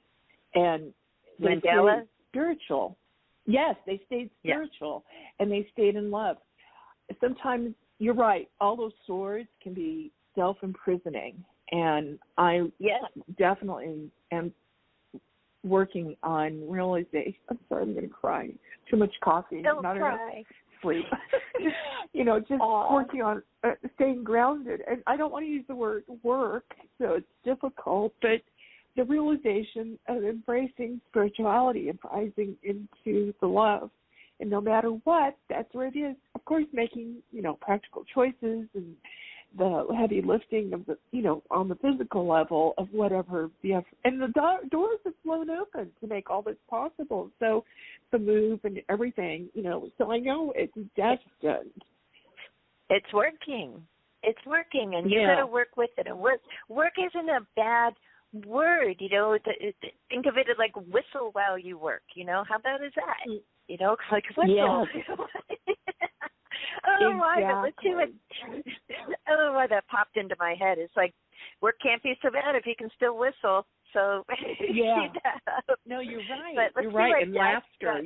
and they stayed spiritual. Yes, they stayed spiritual, and they stayed in love. Sometimes, you're right, all those swords can be self-imprisoning, and I definitely am working on realization. I'm sorry, I'm going to cry. Too much coffee. Don't not cry. Enough sleep. Just working on staying grounded. And I don't want to use the word work, so it's difficult, but the realization of embracing spirituality and rising into the love. And no matter what, that's where it is. Of course, making, practical choices and the heavy lifting of the, on the physical level of whatever the effort. And the doors have flown open to make all this possible. So the move and everything, so I know it's destined. It's working. It's working, and you got to work with it. And work isn't a bad word, you know. Think of it as like whistle while you work. You know, how bad is that? You know, like whistle. Yes. I don't know why, I don't know why that popped into my head. It's like work can't be so bad if you can still whistle. So no, you're right. But you're right. And laughter.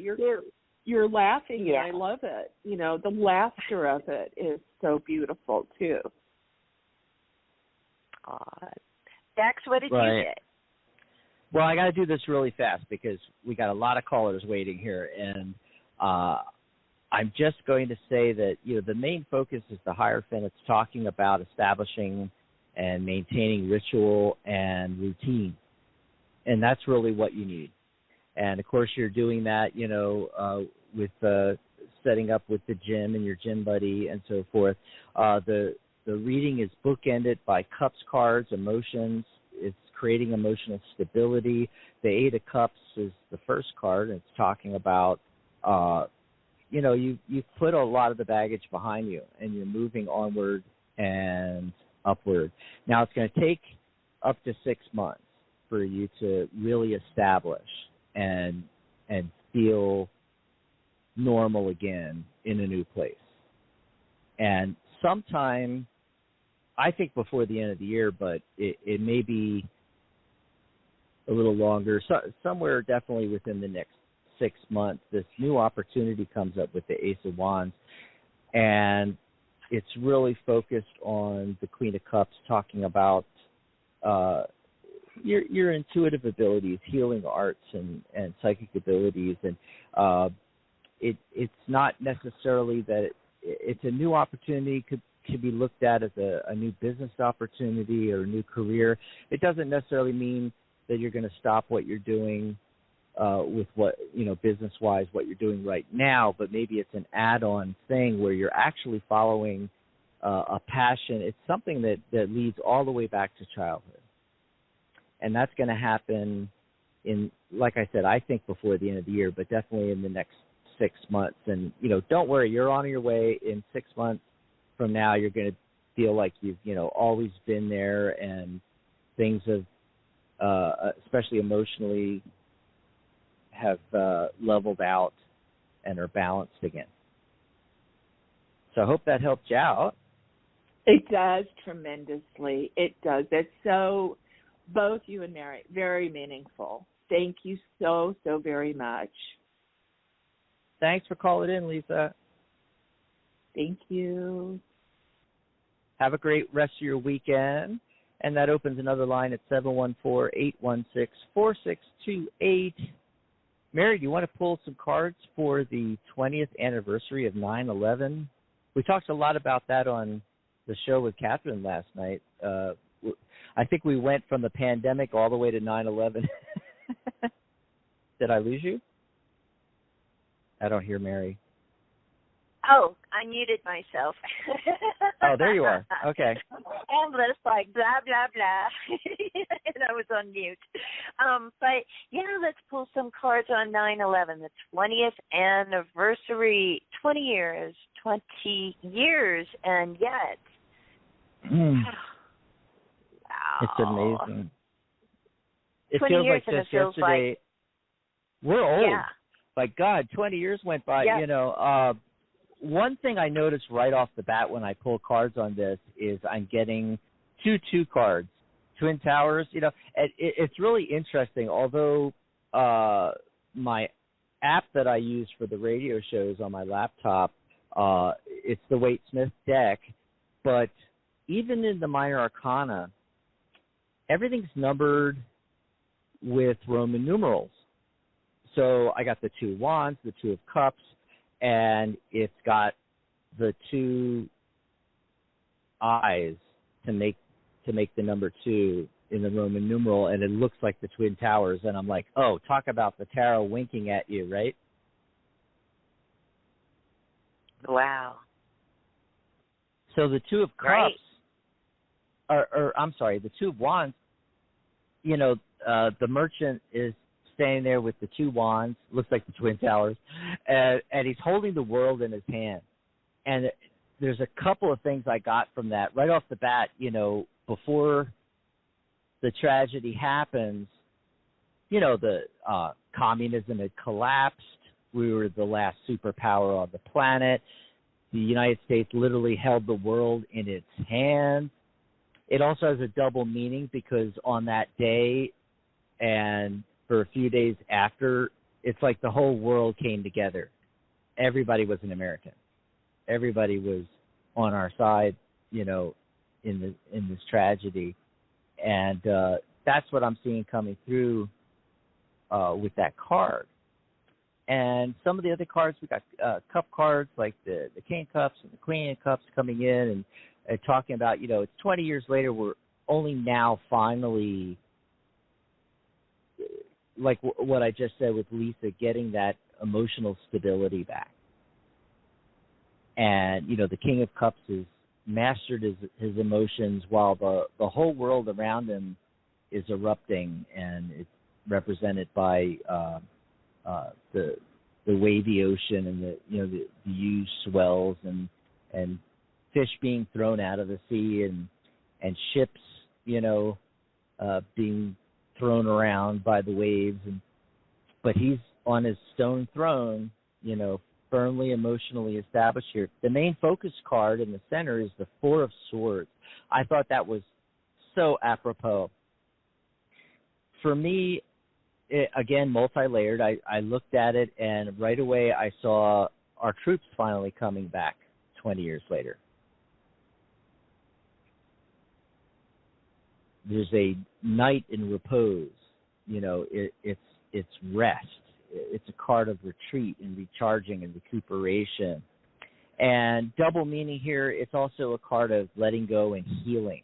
You're laughing, and I love it. You know, the laughter of it is so beautiful too. Dax, what did you say? Well, I got to do this really fast because we got a lot of callers waiting here, and I'm just going to say that, you know, the main focus is the Hierophant. It's talking about establishing and maintaining ritual and routine, and that's really what you need. And of course, you're doing that, you know, with setting up with the gym and your gym buddy and so forth. The reading is bookended by Cups cards, emotions. It's creating emotional stability. The Eight of Cups is the first card, and it's talking about, you know, you've put a lot of the baggage behind you, and you're moving onward and upward. Now, it's going to take up to 6 months for you to really establish and feel normal again in a new place. And sometime, I think before the end of the year, but it may be a little longer, somewhere definitely within the next 6 months, this new opportunity comes up with the Ace of Wands, and it's really focused on the Queen of Cups, talking about your intuitive abilities, healing arts, and psychic abilities, and it's not necessarily that it's a new opportunity. Could be looked at as a new business opportunity or a new career. It doesn't necessarily mean that you're going to stop what you're doing with what, you know, business-wise, what you're doing right now, but maybe it's an add-on thing where you're actually following a passion. It's something that leads all the way back to childhood. And that's going to happen in, like I said, I think before the end of the year, but definitely in the next 6 months. And, you know, don't worry, you're on your way. In 6 months from now, you're going to feel like you've, you know, always been there, and things have, especially emotionally, have leveled out and are balanced again. So I hope that helped you out. It does tremendously. It does. It's so, both you and Mary, very meaningful. Thank you so very much. Thanks for calling in, Lisa. Thank you. Have a great rest of your weekend. And that opens another line at 714-816-4628. Mary, do you want to pull some cards for the 20th anniversary of 9/11? We talked a lot about that on the show with Catherine last night. I think we went from the pandemic all the way to 9/11. Did I lose you? I don't hear Mary. Oh, I muted myself. Oh, there you are. Okay. And just like blah, blah, blah. And I was on mute. But, yeah, let's pull some cards on 9/11, the 20th anniversary, 20 years, and yet. Wow. It's amazing. It feels like just yesterday. Like, we're old. Yeah. My God, 20 years went by. Yep. You know, one thing I noticed right off the bat when I pull cards on this is I'm getting two cards, Twin Towers. You know, it's really interesting. Although my app that I use for the radio shows on my laptop, it's the Waite Smith deck, but even in the minor arcana, everything's numbered with Roman numerals. So I got the Two of Wands, the Two of Cups, and it's got the two eyes to make the number 2 in the Roman numeral, and it looks like the Twin Towers. And I'm like, oh, talk about the tarot winking at you, right? Wow. So the Two of Cups, or I'm sorry, the Two of Wands, you know, the merchant is standing there with the two wands, looks like the Twin Towers, and he's holding the world in his hand. And there's a couple of things I got from that right off the bat. Before the tragedy happens, the communism had collapsed. We were the last superpower on the planet. The United States literally held the world in its hands. It also has a double meaning because on that day and for a few days after, it's like the whole world came together. Everybody was an American. Everybody was on our side, in this tragedy. And that's what I'm seeing coming through with that card. And some of the other cards, we got cup cards like the King of Cups and the Queen of Cups coming in and talking about, it's 20 years later, we're only now finally, like what I just said with Lisa, getting that emotional stability back. And, the King of Cups has mastered his emotions while the whole world around him is erupting, and it's represented by the wavy ocean and the huge swells and fish being thrown out of the sea and ships being thrown around by the waves, but he's on his stone throne, firmly emotionally established here. The main focus card in the center is the Four of Swords. I thought that was so apropos. For me, again, multi-layered. I looked at it, and right away I saw our troops finally coming back 20 years later. There's a night in repose. It's rest. It's a card of retreat and recharging and recuperation. And double meaning here, it's also a card of letting go and healing.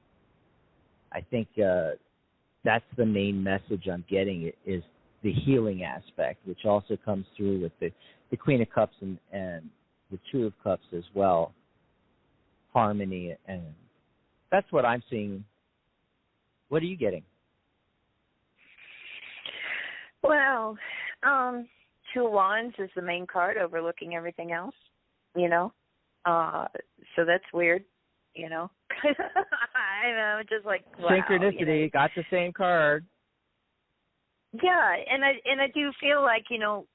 I think that's the main message I'm getting is the healing aspect, which also comes through with the Queen of Cups and the Two of Cups as well. Harmony, and that's what I'm seeing. What are you getting? Well, Two of Wands is the main card overlooking everything else, so that's weird, I know, just like, wow. Synchronicity, got the same card. Yeah, and I do feel like, Two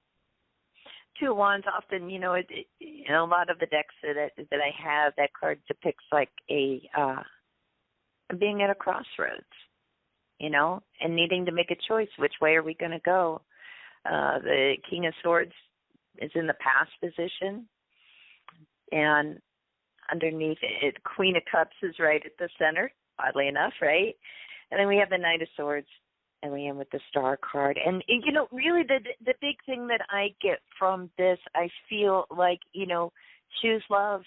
of Wands often, in a lot of the decks that I have, that card depicts like being at a crossroads, and needing to make a choice. Which way are we going to go? The King of Swords is in the past position, and underneath it, Queen of Cups is right at the center, oddly enough, right? And then we have the Knight of Swords, and we end with the Star card. And, really the big thing that I get from this, I feel like, choose love.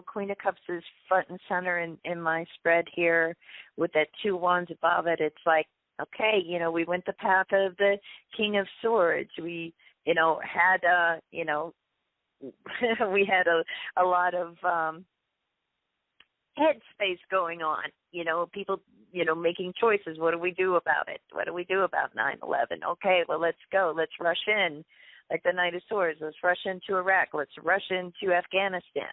Queen of Cups is front and center in my spread here with that Two Wands above it. It's like, okay, we went the path of the King of Swords. We, had, we had a lot of headspace going on, people, making choices. What do we do about it? What do we do about 9/11? Okay, well, let's go. Let's rush in. Like the Knight of Swords, let's rush into Iraq. Let's rush into Afghanistan.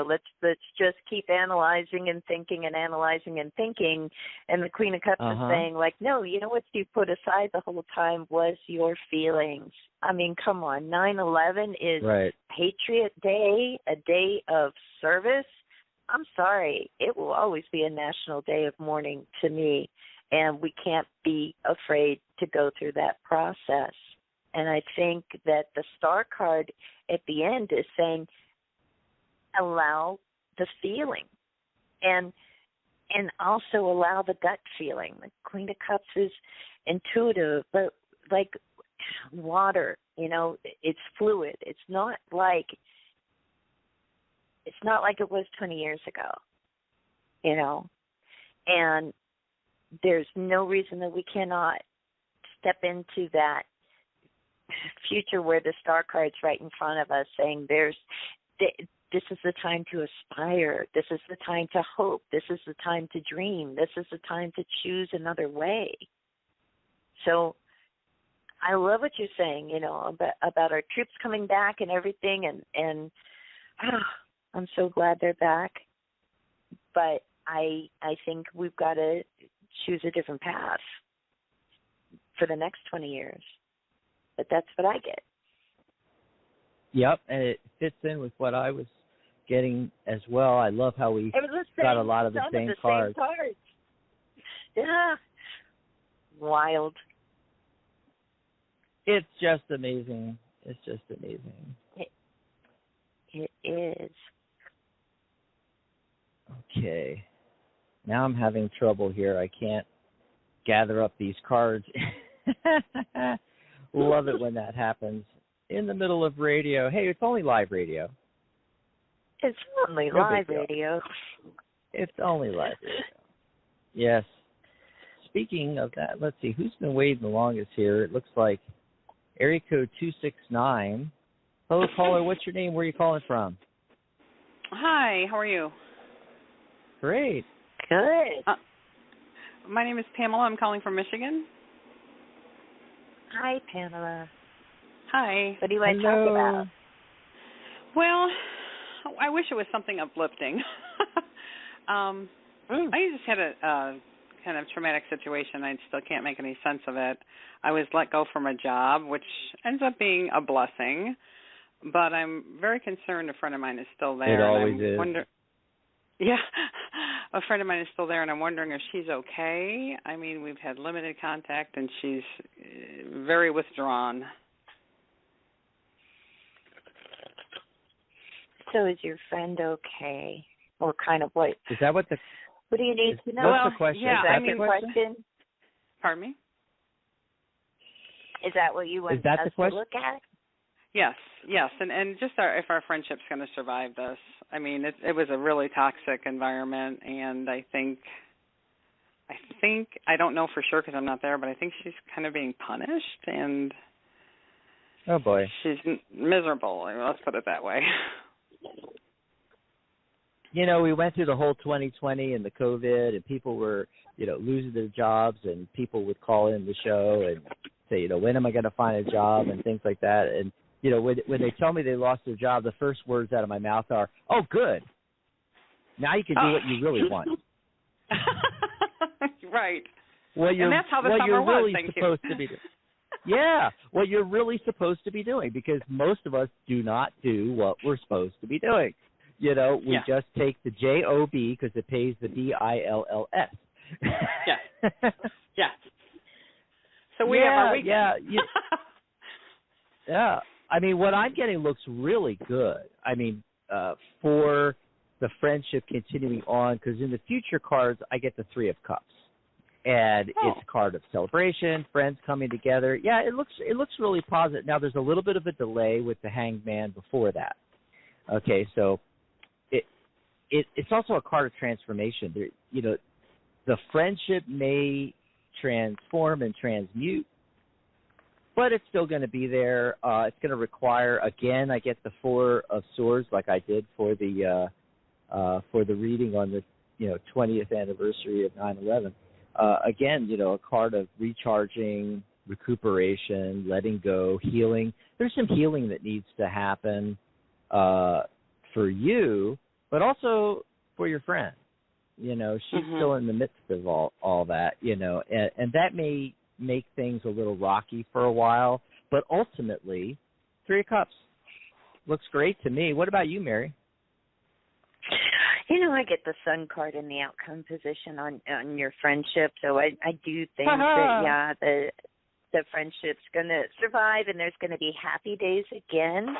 Let's just keep analyzing and thinking and analyzing and thinking. And the Queen of Cups is saying, like, no, what you put aside the whole time was your feelings. I mean, come on, 9/11 is right. Patriot Day, a day of service. I'm sorry, it will always be a national day of mourning to me, and we can't be afraid to go through that process. And I think that the Star card at the end is saying, allow the feeling and also allow the gut feeling. The Queen of Cups is intuitive, but like water, it's fluid. It's not like it was 20 years ago, and there's no reason that we cannot step into that future where the Star card's right in front of us saying this is the time to aspire. This is the time to hope. This is the time to dream. This is the time to choose another way. So I love what you're saying, about our troops coming back and everything. And I'm so glad they're back. But I think we've got to choose a different path for the next 20 years. But that's what I get. Yep, and it fits in with what I was getting as well. I love how we got a lot of the same cards. Yeah. Wild. It's just amazing. It's just amazing. It is. Okay. Now I'm having trouble here. I can't gather up these cards. Love it when that happens. In the middle of radio. Hey, it's only live radio. It's only live radio. It's only live radio. Yes. Speaking of that, let's see. Who's been waiting the longest here? It looks like area code 269. Hello, caller. What's your name? Where are you calling from? Hi. How are you? Great. Good. My name is Pamela. I'm calling from Michigan. Hi, Pamela. Hi. What do you want to talk about? Well, I wish it was something uplifting. I just had a kind of traumatic situation. I still can't make any sense of it. I was let go from a job, which ends up being a blessing, but I'm very concerned a friend of mine is still there. It always is. Yeah, a friend of mine is still there, and I'm wondering if she's okay. I mean, we've had limited contact, and she's very withdrawn. So is your friend okay? Or kind of what? Is that what the... What do you need to know? What's the question? Yeah, is that the question? Pardon me? Is that what you want us to look at? Yes, and just if our friendship's going to survive this. I mean, it was a really toxic environment, and I think I don't know for sure because I'm not there, but I think she's kind of being punished, and oh boy, she's miserable. Let's put it that way. You know, we went through the whole 2020 and the COVID, and people were, losing their jobs, and people would call in the show and say, when am I going to find a job and things like that. And, when they tell me they lost their job, the first words out of my mouth are, oh, good. Now you can do what you really want. Right. And that's how the summer was, really supposed to be doing. Yeah, what you're really supposed to be doing, because most of us do not do what we're supposed to be doing. We just take the JOB because it pays the BILLS. Yeah. Yeah. So we have our weekend. Yeah. I mean, what I'm getting looks really good. I mean, for the friendship continuing on, because in the future cards, I get the Three of Cups. And it's a card of celebration, friends coming together. Yeah, it looks really positive. Now, there's a little bit of a delay with the Hanged Man before that. Okay, so it's also a card of transformation. The friendship may transform and transmute, but it's still going to be there. It's going to require, again, I get the Four of Swords like I did for the reading on the 20th anniversary of 9/11. Again, a card of recharging, recuperation, letting go, healing. There's some healing that needs to happen for you, but also for your friend. She's still in the midst of all that, and that may make things a little rocky for a while, but ultimately, Three of Cups looks great to me. What about you, Mary? I get the Sun card in the outcome position on your friendship, so I do think that, the friendship's going to survive, and there's going to be happy days again.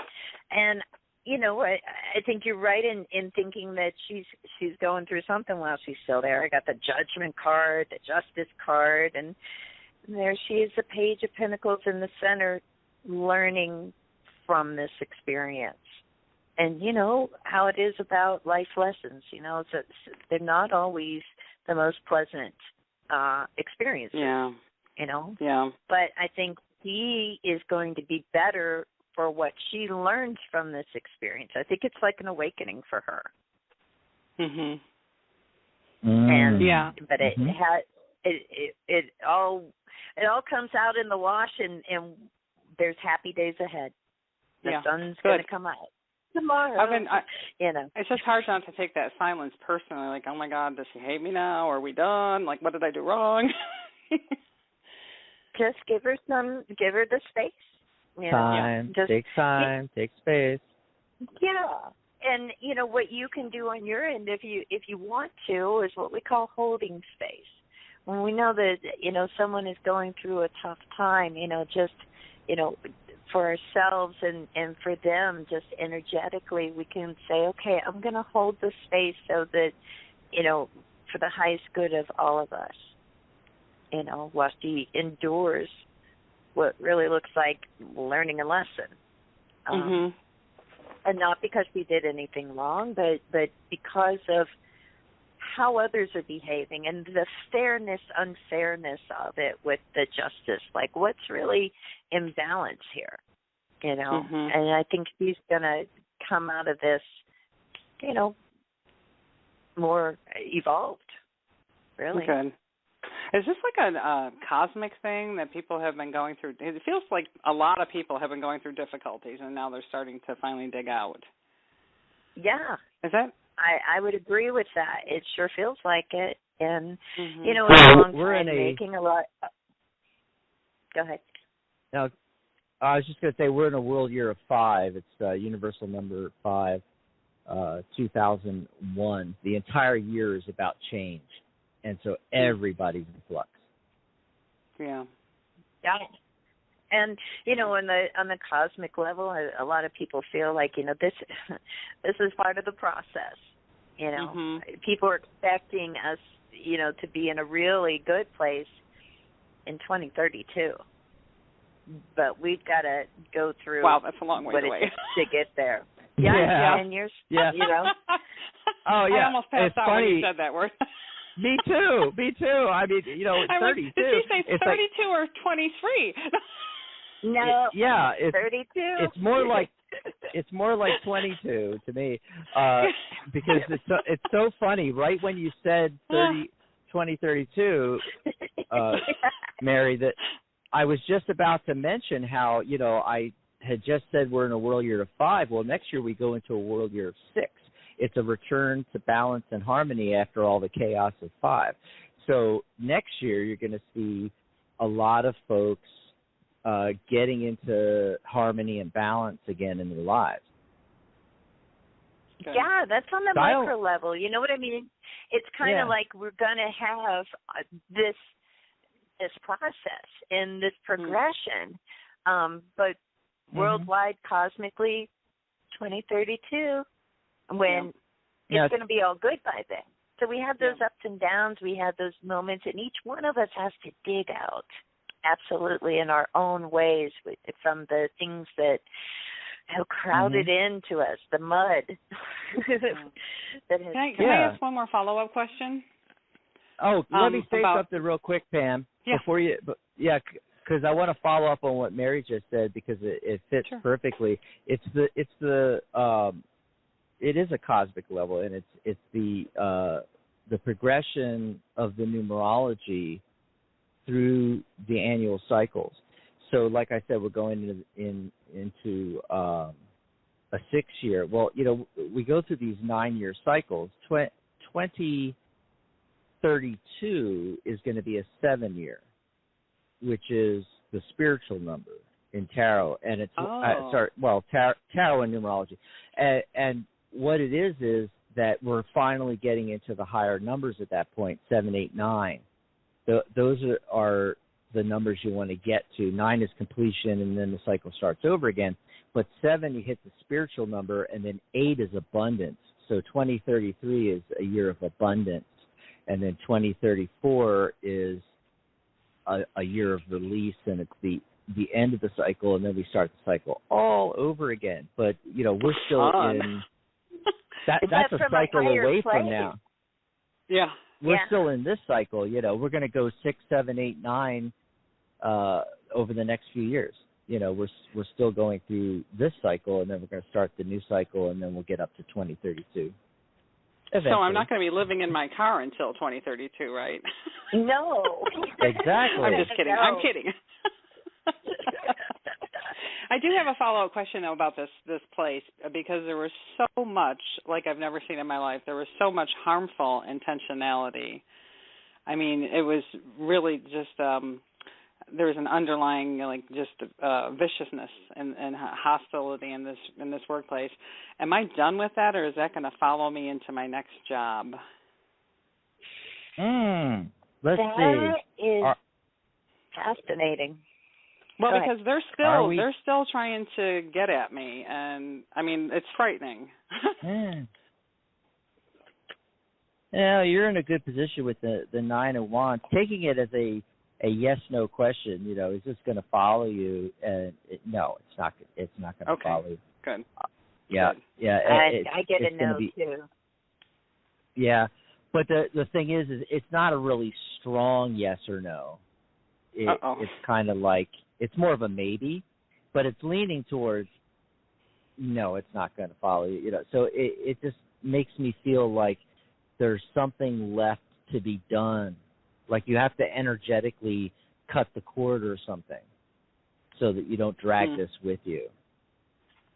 And I think you're right in thinking that she's going through something while she's still there. I got the Judgment card, the Justice card, and there she is, the Page of Pentacles in the center, learning from this experience. And how it is about life lessons. They're not always the most pleasant experiences. Yeah. Yeah. But I think he is going to be better for what she learned from this experience. I think it's like an awakening for her. Mhm. And yeah. But it all comes out in the wash, and there's happy days ahead. The sun's going to come out. tomorrow. It's just hard not to take that silence personally. Like, oh my God, does he hate me now? Are we done? Like, what did I do wrong? Just give her the space. Time, take time, take space. Yeah. And what you can do on your end, if you want to, is what we call holding space. When we know that someone is going through a tough time, just for ourselves and for them, just energetically, we can say, okay, I'm going to hold the space so that for the highest good of all of us. While she endures what really looks like learning a lesson. And not because we did anything wrong, but because of how others are behaving and the fairness, unfairness of it with the justice. Like, what's really in balance here? And I think she's going to come out of this, more evolved, really. Good. Is this like a cosmic thing that people have been going through? It feels like a lot of people have been going through difficulties, and now they're starting to finally dig out. Yeah. Is that? I would agree with that. It sure feels like it. And, it's a long time making a lot. Go ahead. Now, I was just going to say we're in a world year of 5. It's universal number 5, 2001. The entire year is about change. And so everybody's in flux. Yeah. Yeah. And on the cosmic level, a lot of people feel like this is part of the process. People are expecting us, to be in a really good place in 2032. But we've got to go through. Wow, that's a long way away to get there. Yeah. 10 years. Yeah. Oh yeah. I almost passed it's out funny. when you said that word. Me too. I mean, it's 32. Like, did you say 32 or 23? No. Yeah, it's 32. It's more like 22 to me, because it's so funny. Right when you said 2032, Mary, that I was just about to mention how I had just said we're in a world year of 5. Well, next year we go into a world year of 6. It's a return to balance and harmony after all the chaos of 5. So next year you're going to see a lot of folks getting into harmony and balance again in their lives. Yeah, that's on the micro level. You know what I mean? It's kind of like we're going to have this process and this progression, but worldwide, cosmically, 2032. When it's going to be all good by then. So we have those ups and downs, we have those moments, and each one of us has to dig out, absolutely, in our own ways, from the things that have crowded into us, the mud. That has Can I ask one more follow-up question? Oh, let me say something real quick, Pam. Yeah. Before you, because I want to follow up on what Mary just said because it fits perfectly. It is a cosmic level, and it's the progression of the numerology through the annual cycles. So, like I said, we're going into a 6-year. Well, we go through these 9-year cycles. 2032 is going to be a 7-year, which is the spiritual number in tarot, and it's tarot and numerology, and what it is that we're finally getting into the higher numbers at that point, 7, 8, 9. Those are the numbers you want to get to. 9 is completion, and then the cycle starts over again. But 7, you hit the spiritual number, and then 8 is abundance. So 2033 is a year of abundance, and then 2034 is a year of release, and it's the end of the cycle, and then we start the cycle all over again. But we're still in that's a cycle away from now. Yeah, we're still in this cycle. We're going to go 6, 7, 8, 9 over the next few years. We're still going through this cycle, and then we're going to start the new cycle, and then we'll get up to 2032. Eventually. So I'm not going to be living in my car until 2032, right? No. Exactly. I'm just kidding. I'm kidding. I do have a follow-up question though about this place, because there was so much, like I've never seen in my life. There was so much harmful intentionality. I mean, it was really just there was an underlying viciousness and hostility in this workplace. Am I done with that, or is that going to follow me into my next job? Let's see. That is fascinating. Well, because they're still trying to get at me, and I mean, it's frightening. Yeah, you're in a good position with the Nine of Wands. Taking it as a yes/no question, is this going to follow you? No, it's not. It's not going to follow you. Good. Yeah, Good. Yeah. I get a no too. Yeah, but the thing is it's not a really strong yes or no. It's kind of like, it's more of a maybe, but it's leaning towards no, it's not going to follow you. So it just makes me feel like there's something left to be done. Like you have to energetically cut the cord or something so that you don't drag this with you.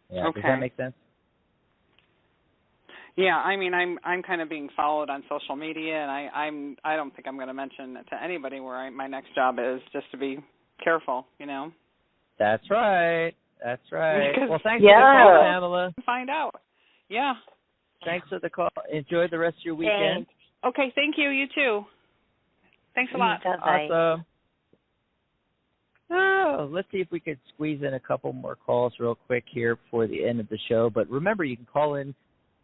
Yeah, okay. Does that make sense? Yeah, I mean, I'm kind of being followed on social media, and I don't think I'm going to mention it to anybody where my next job is, just to be careful, That's right. Well, thanks for the call, Pamela. Find out. Yeah. Thanks for the call. Enjoy the rest of your weekend. Okay, thank you. You too. Thanks a lot. Awesome. Oh, let's see if we could squeeze in a couple more calls real quick here before the end of the show. But remember, you can call in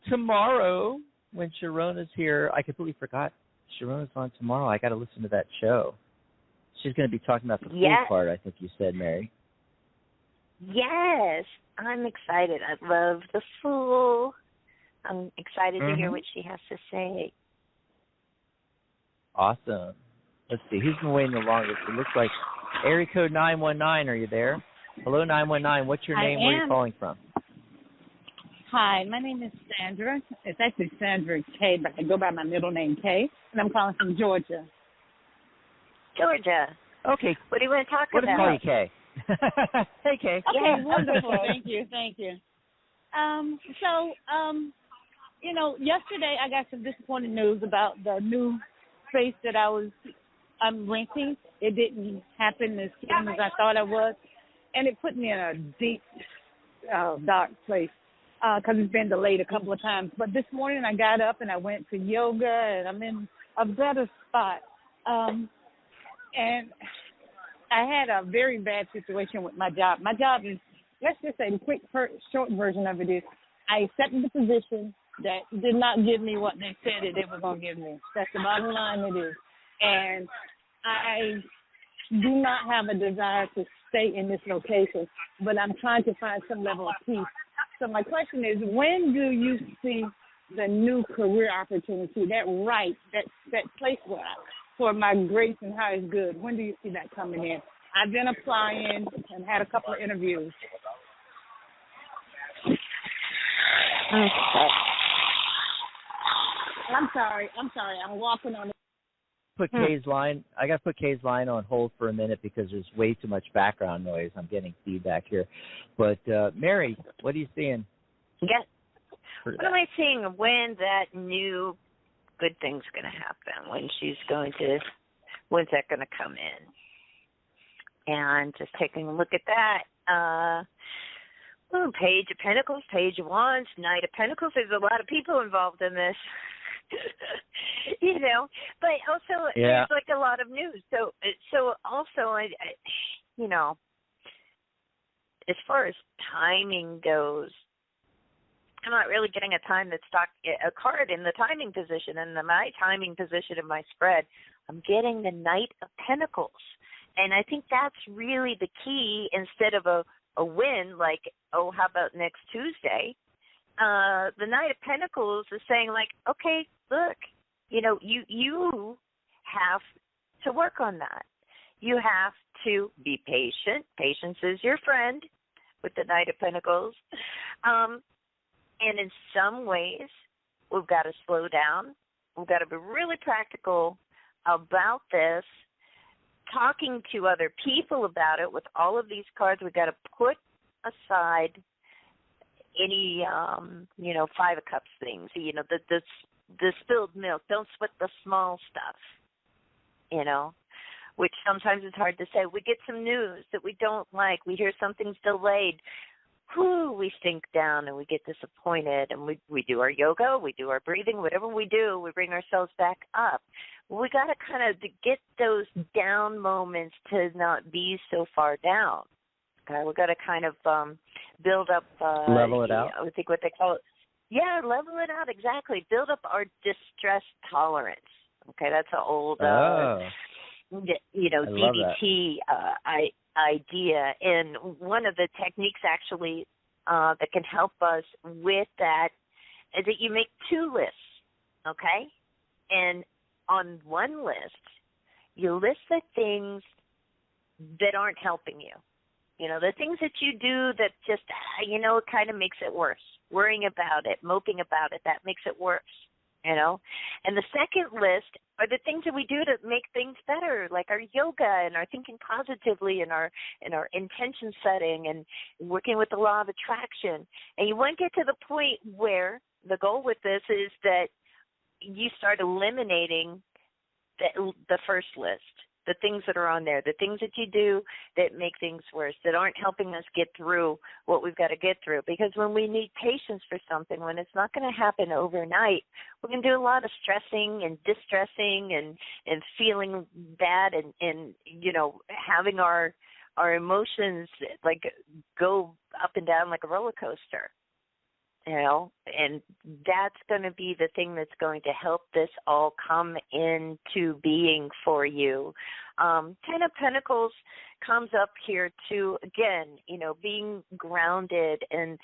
tomorrow when Sharona's here. I completely forgot Sharona's on tomorrow. I got to listen to that show. She's going to be talking about the food part, I think you said, Mary. Yes, I'm excited. I love the Fool. I'm excited to hear what she has to say. Awesome. Let's see. Who's been waiting the longest? It looks like area code 919. Are you there? Hello, 919. What's your name? Where are you calling from? Hi, my name is Sandra. It's actually Sandra K, but I go by my middle name K, and I'm calling from Georgia. Georgia. Okay. What do you want to talk about? What call you K? Hey, K. Okay, wonderful. Thank you. Yesterday I got some disappointing news about the new space that I'm renting. It didn't happen as soon as I thought it was, and it put me in a deep, dark place because it's been delayed a couple of times. But this morning I got up and I went to yoga, and I'm in a better spot. And I had a very bad situation with my job. My job is, let's just say the short version of it is, I accepted the position that did not give me what they said that they were going to give me. That's the bottom line it is. And I do not have a desire to stay in this location, but I'm trying to find some level of peace. So my question is, when do you see the new career opportunity, that place for my grace and highest good? When do you see that coming in? I've been applying and had a couple of interviews. Okay. I'm sorry. I'm walking on. Put Kay's line. I got to put Kay's line on hold for a minute because there's way too much background noise. I'm getting feedback here. But Mary, what are you seeing? Yes. What am I seeing? When that new good thing's going to happen? When's that going to come in? And just taking a look at that. Page of Pentacles, Page of Wands, Knight of Pentacles. There's a lot of people involved in this. But also there's like a lot of news. So also I as far as timing goes, I'm not really getting a card in the timing position, and my timing position in my spread, I'm getting the Knight of Pentacles. And I think that's really the key. Instead of a win, like, how about next Tuesday? The Knight of Pentacles is saying, like, okay, look, you have to work on that. You have to be patient. Patience is your friend with the Knight of Pentacles. And in some ways, we've got to slow down. We've got to be really practical about this, talking to other people about it. With all of these cards, we've got to put aside any, 5 of Cups things, the spilled milk. Don't sweat the small stuff, which sometimes is hard to say. We get some news that we don't like. We hear something's delayed. We sink down and we get disappointed, and we do our yoga, we do our breathing, whatever we do, we bring ourselves back up. We got to kind of get those down moments to not be so far down. Okay, we got to kind of build up. Level it out. I think what they call it. Yeah, level it out, exactly. Build up our distress tolerance. Okay, that's an old, DBT idea. And one of the techniques actually that can help us with that is that you make 2 lists, okay? And on one list, you list the things that aren't helping you. The things that you do that just, it kind of makes it worse. Worrying about it, moping about it, that makes it worse, And the second list are the things that we do to make things better, like our yoga and our thinking positively and our intention setting and working with the law of attraction. And you want to get to the point where the goal with this is that you start eliminating the first list, the things that are on there, the things that you do that make things worse, that aren't helping us get through what we've got to get through. Because when we need patience for something, when it's not going to happen overnight, we're going to do a lot of stressing and distressing and feeling bad and having our emotions like go up and down like a roller coaster. And that's going to be the thing that's going to help this all come into being for you. 10 of Pentacles comes up here too, again, being grounded and,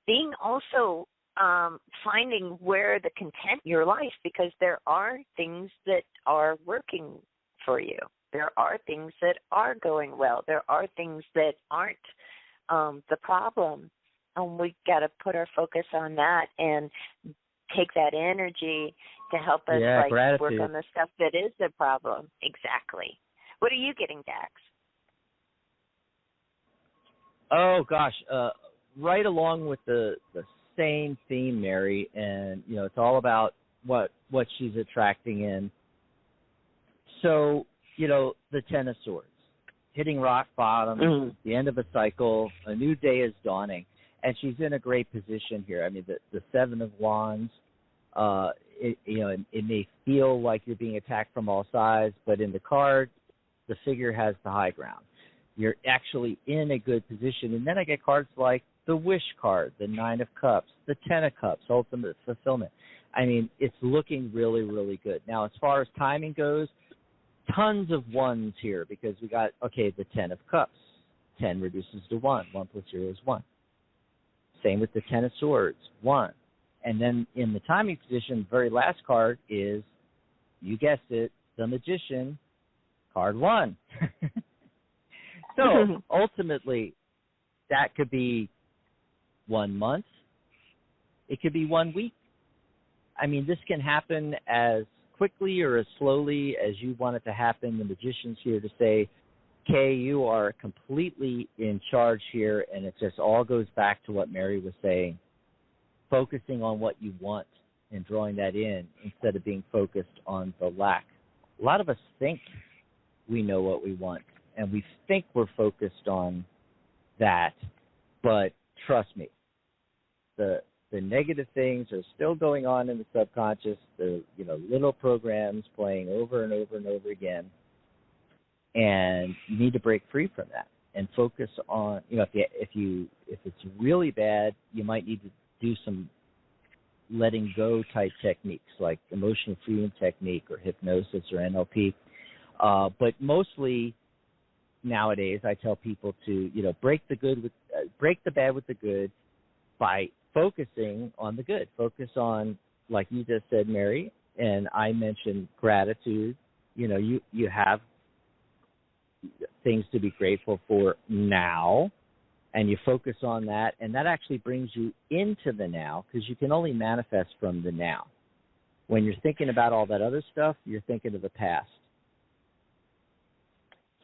being also finding where the content in your life, because there are things that are working for you. There are things that are going well. There are things that aren't the problem. And we got to put our focus on that and take that energy to help us work on the stuff that is the problem. Exactly. What are you getting, Dax? Oh gosh, right along with the same theme, Mary, and it's all about what she's attracting in. So the 10 of Swords, hitting rock bottom, the end of a cycle, a new day is dawning. And she's in a great position here. I mean, the 7 of Wands, it may feel like you're being attacked from all sides, but in the card, the figure has the high ground. You're actually in a good position. And then I get cards like the Wish card, the 9 of Cups, the 10 of Cups, ultimate fulfillment. I mean, it's looking really, really good. Now, as far as timing goes, tons of ones here because we got, the 10 of Cups. 10 reduces to 1. 1 plus 0 is 1. Same with the 10 of Swords, 1. And then in the timing position, the very last card is, you guessed it, the Magician, card 1. So ultimately, that could be 1 month. It could be 1 week. I mean, this can happen as quickly or as slowly as you want it to happen. The Magician's here to say, Kay, you are completely in charge here, and it just all goes back to what Mary was saying, focusing on what you want and drawing that in instead of being focused on the lack. A lot of us think we know what we want, and we think we're focused on that, but trust me, the negative things are still going on in the subconscious, the little programs playing over and over and over again. And you need to break free from that and focus on, if it's really bad, you might need to do some letting go type techniques like emotional freedom technique or hypnosis or NLP. But mostly nowadays, I tell people to break the bad with the good by focusing on the good. Focus on, like you just said, Mary, and I mentioned gratitude. You have things to be grateful for now, and you focus on that, and that actually brings you into the now, because you can only manifest from the now. When you're thinking about all that other stuff, you're thinking of the past.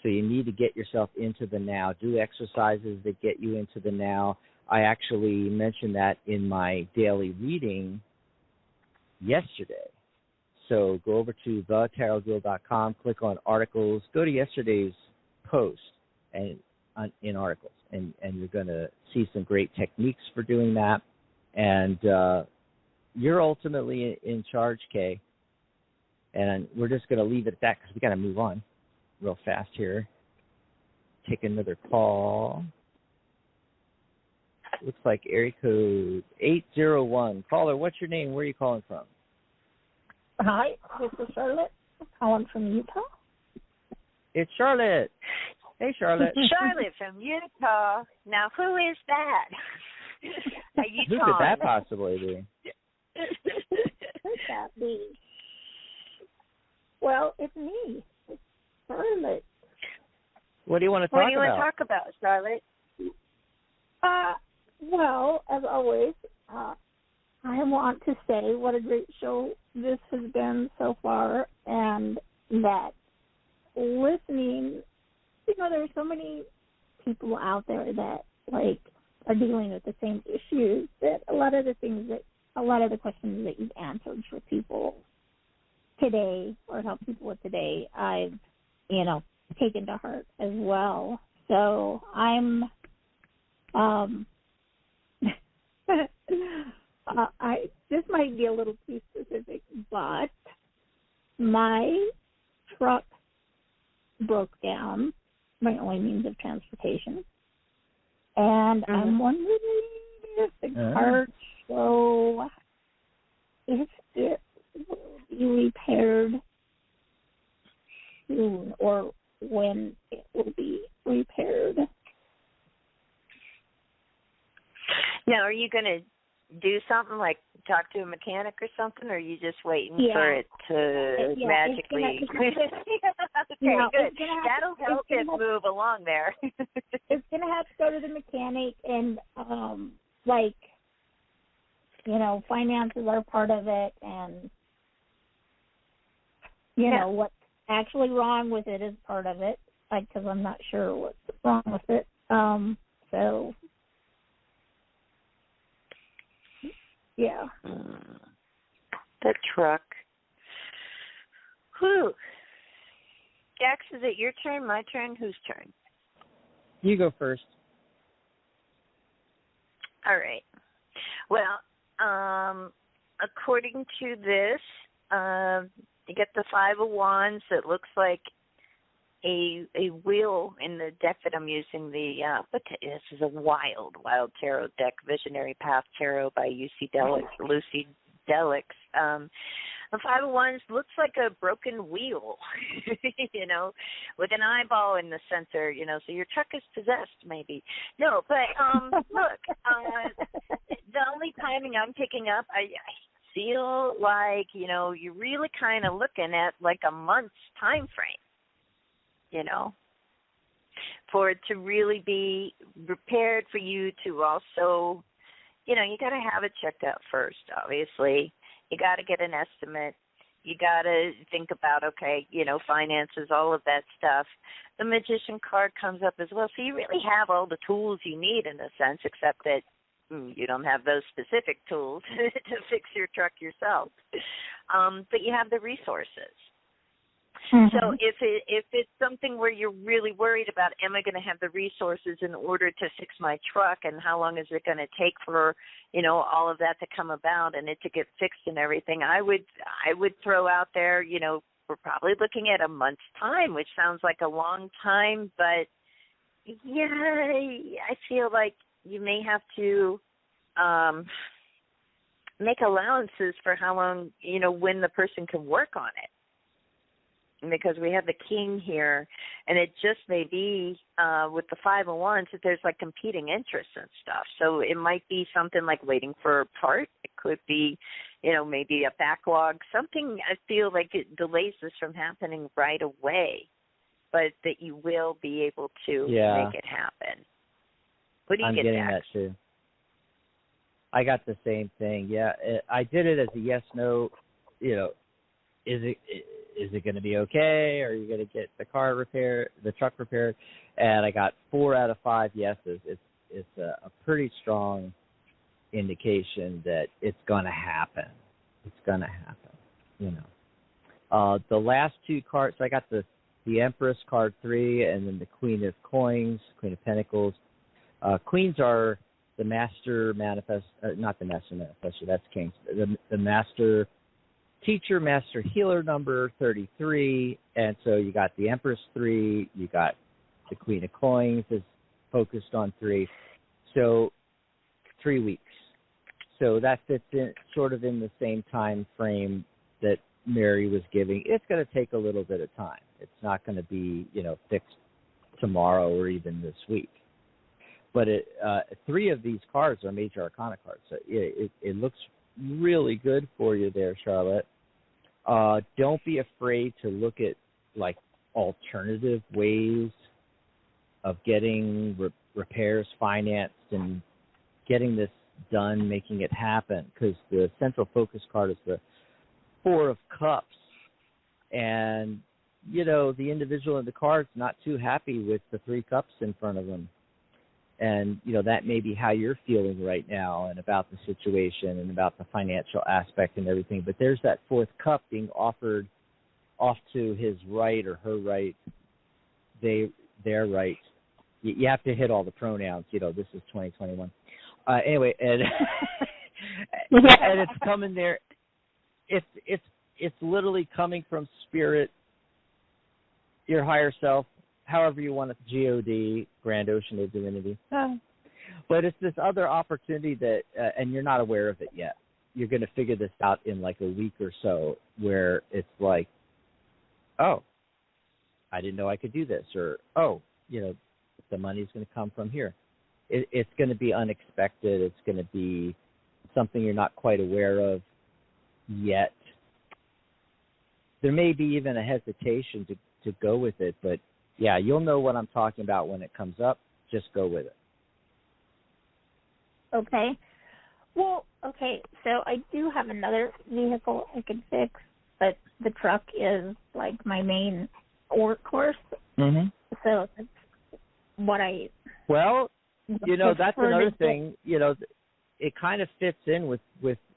So you need to get yourself into the now. Do exercises that get you into the now. I actually mentioned that in my daily reading yesterday. So go over to thetarotguild.com, click on articles, go to yesterday's post and in articles, and you're going to see some great techniques for doing that. And you're ultimately in charge, Kay. And we're just going to leave it at that because we got to move on real fast here. Take another call. Looks like area code 801. Caller, what's your name? Where are you calling from? Hi, this is Charlotte. I'm calling from Utah. It's Charlotte. Hey, Charlotte. Charlotte from Utah. Now, who is that? Who could that possibly be? Who could that be? Well, it's me. It's Charlotte. What do you want to talk about? What do you want to talk about, Charlotte? Well, as always, I want to say what a great show this has been so far, and that listening, there are so many people out there that, are dealing with the same issues, that a lot of the questions that you've answered for people today, or help people with today, I've, taken to heart as well. So I'm, this might be a little too specific, but my truck broke down, my only means of transportation, and I'm wondering if the car show, if it will be repaired soon, or when it will be repaired. Now, are you going to do something like talk to a mechanic or something, or are you just waiting for it to magically? Okay, good. That'll help it move along there. It's going to have to go to the mechanic, and finances are part of it, and what's actually wrong with it is part of it, because I'm not sure what's wrong with it. So. Yeah. The truck. Whew. Jax, is it your turn, my turn? Whose turn? You go first. All right. Well, according to this, you get the Five of Wands. It looks like a wheel in the deck that I'm using. This is a wild tarot deck, Visionary Path Tarot by Lucy Delix. The Five of Wands looks like a broken wheel, with an eyeball in the center, so your truck is possessed, maybe. No, but look, the only timing I'm picking up, I feel like, you're really kind of looking at like a month's time frame, for it to really be prepared, for you to also, you got to have it checked out first, obviously. You got to get an estimate. You got to think about, finances, all of that stuff. The Magician card comes up as well. So you really have all the tools you need in a sense, except that you don't have those specific tools to fix your truck yourself. But you have the resources. Mm-hmm. So if it's something where you're really worried about, am I going to have the resources in order to fix my truck, and how long is it going to take for, all of that to come about and it to get fixed and everything, I would throw out there, we're probably looking at a month's time, which sounds like a long time, but yeah, I feel like you may have to make allowances for how long, when the person can work on it. Because we have the King here, and it just may be with the Five of Wands that there's like competing interests and stuff. So it might be something like waiting for a part. It could be, maybe a backlog. Something I feel like it delays this from happening right away, but that you will be able to make it happen. What do you get, getting that too. I got the same thing. Yeah, I did it as a yes/no. Is it? is it going to be okay? Are you going to get the truck repaired? And I got 4 out of 5 yeses. It's a pretty strong indication that it's going to happen. It's going to happen, The last 2 cards, so I got the Empress card 3 and then the Queen of Coins, Queen of Pentacles. Queens are the Master Manifest, not the Master Manifestor, that's Kings. The Master Teacher, Master Healer number 33, and so you got the Empress 3, you got the Queen of Coins is focused on 3, so 3 weeks. So that fits in sort of in the same time frame that Mary was giving. It's going to take a little bit of time. It's not going to be, fixed tomorrow or even this week. But 3 of these cards are major arcana cards, so it looks really good for you there, Charlotte. Don't be afraid to look at like alternative ways of getting repairs financed and getting this done, making it happen, because the central focus card is the 4 of Cups, and the individual in the card's not too happy with the 3 cups in front of them. And, that may be how you're feeling right now and about the situation and about the financial aspect and everything. But there's that 4th cup being offered off to his right or her right, their right. You have to hit all the pronouns. This is 2021. Anyway, and and it's coming there. It's literally coming from Spirit, your higher self, however you want it, God, Grand Ocean of Divinity. But it's this other opportunity that, and you're not aware of it yet. You're going to figure this out in like a week or so, where it's like, oh, I didn't know I could do this, or the money's going to come from here. It's going to be unexpected. It's going to be something you're not quite aware of yet. There may be even a hesitation to go with it, but yeah, you'll know what I'm talking about when it comes up. Just go with it. Okay. Well, okay, so I do have another vehicle I could fix, but the truck is like my main workhorse. Mm-hmm. So that's what I... Well, that's another thing. It kind of fits in with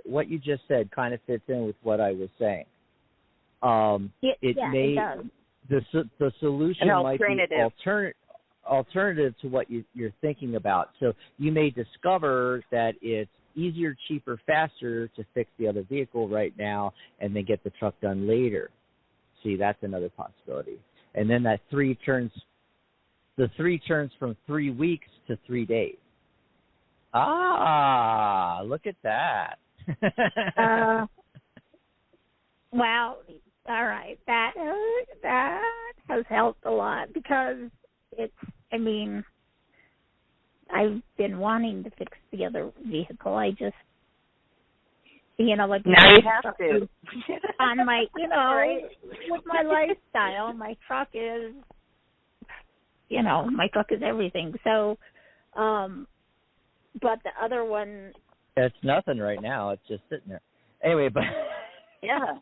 what you just said, kind of fits in with what I was saying. It does. The solution might be alternative to what you're thinking about. So you may discover that it's easier, cheaper, faster to fix the other vehicle right now and then get the truck done later. See, that's another possibility. And then that 3 turns from 3 weeks to 3 days. Ah, look at that. Wow. All right. That has helped a lot, because I've been wanting to fix the other vehicle. I just, like now you have to. On my, with my lifestyle, my truck is, my truck is everything. So, but the other one, it's nothing right now. It's just sitting there. Anyway, but yeah.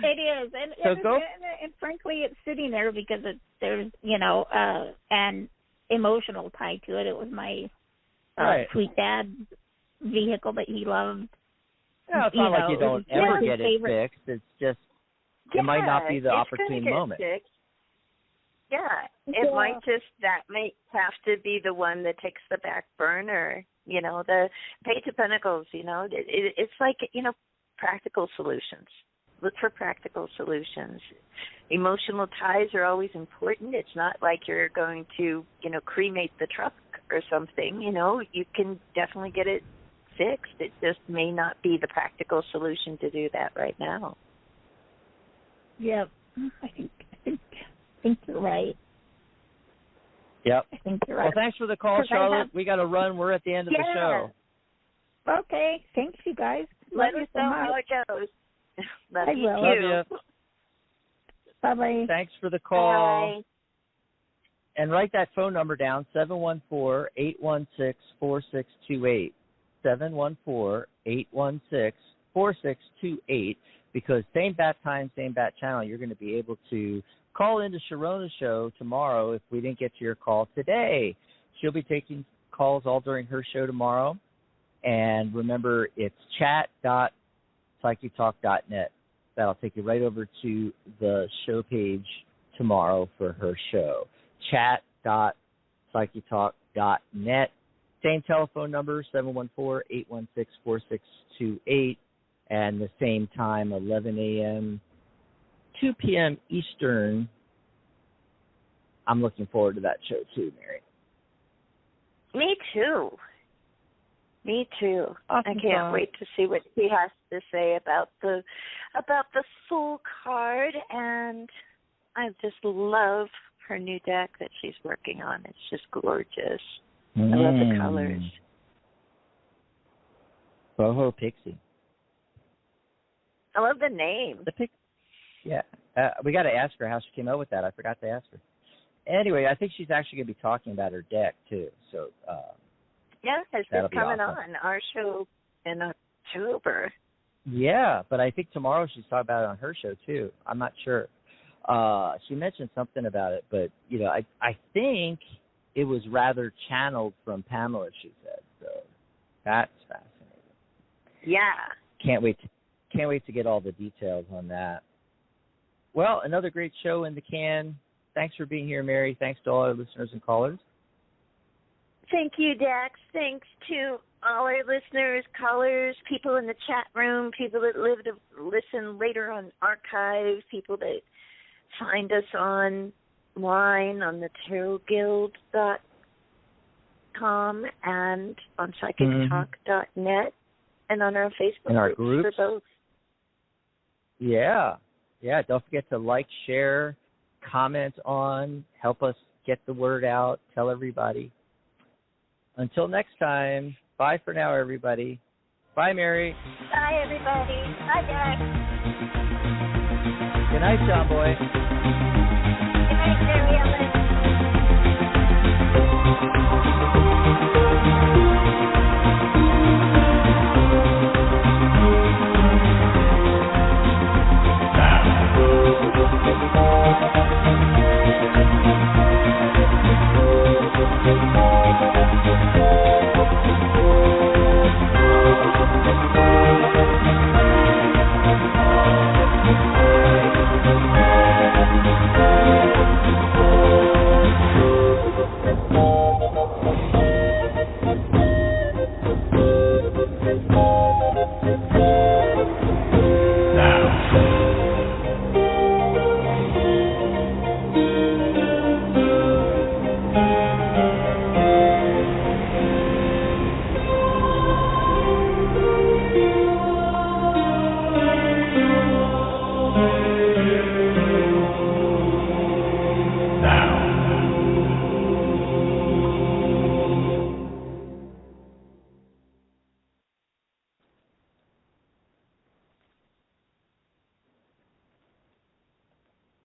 It is, and frankly, it's sitting there because there's an emotional tie to it. It was my sweet dad's vehicle that he loved. Yeah, it's not like you don't ever get it fixed. It's just it might not be the opportune moment. Fixed. Yeah, it might that might have to be the one that takes the back burner. The Page of Pentacles. It's like practical solutions. Look for practical solutions. Emotional ties are always important. It's not like you're going to, cremate the truck or something. You can definitely get it fixed. It just may not be the practical solution to do that right now. Yep. I think you're right. Yep. I think you're right. Well, thanks for the call, Charlotte. We got to run. We're at the end of the show. Okay. Thanks, you guys. Let us know how it goes. Love you. Love you. Bye-bye. Thanks for the call. Bye. And write that phone number down, 714-816-4628. 714-816-4628. 4628, because same bat time, same bat channel, you're going to be able to call into Sharona's show tomorrow if we didn't get to your call today. She'll be taking calls all during her show tomorrow. And remember, it's chat.psychictalk.net. That'll take you right over to the show page tomorrow for her show. Chat.psychictalk.net. Same telephone number, 714-816-4628. And the same time, 11 a.m., 2 p.m. Eastern. I'm looking forward to that show too, Mary. Me too. Awesome. I can't wait to see what she has to say about the soul card, and I just love her new deck that she's working on. It's just gorgeous. I love the colors. Boho Pixie. I love the name. Yeah. We got to ask her how she came up with that. I forgot to ask her. Anyway, I think she's actually going to be talking about her deck, too. So, yeah, she's coming on our show in October. Yeah, but I think tomorrow she's talking about it on her show, too. I'm not sure. She mentioned something about it, but, you know, I think it was rather channeled from Pamela, she said. So that's fascinating. Yeah. Can't wait to get all the details on that. Well, another great show in the can. Thanks for being here, Mary. Thanks to all our listeners and callers. Thank you, Dax. Thanks to all our listeners, callers, people in the chat room, people that live to listen later on archives, people that find us online on the tarotguild.com and on psychictalk.net and on our Facebook and our groups groups for both. Yeah. Don't forget to like, share, comment on, help us get the word out, tell everybody. Until next time, bye for now, everybody. Bye, Mary. Bye, everybody. Bye, Dax. Good night, John Boy.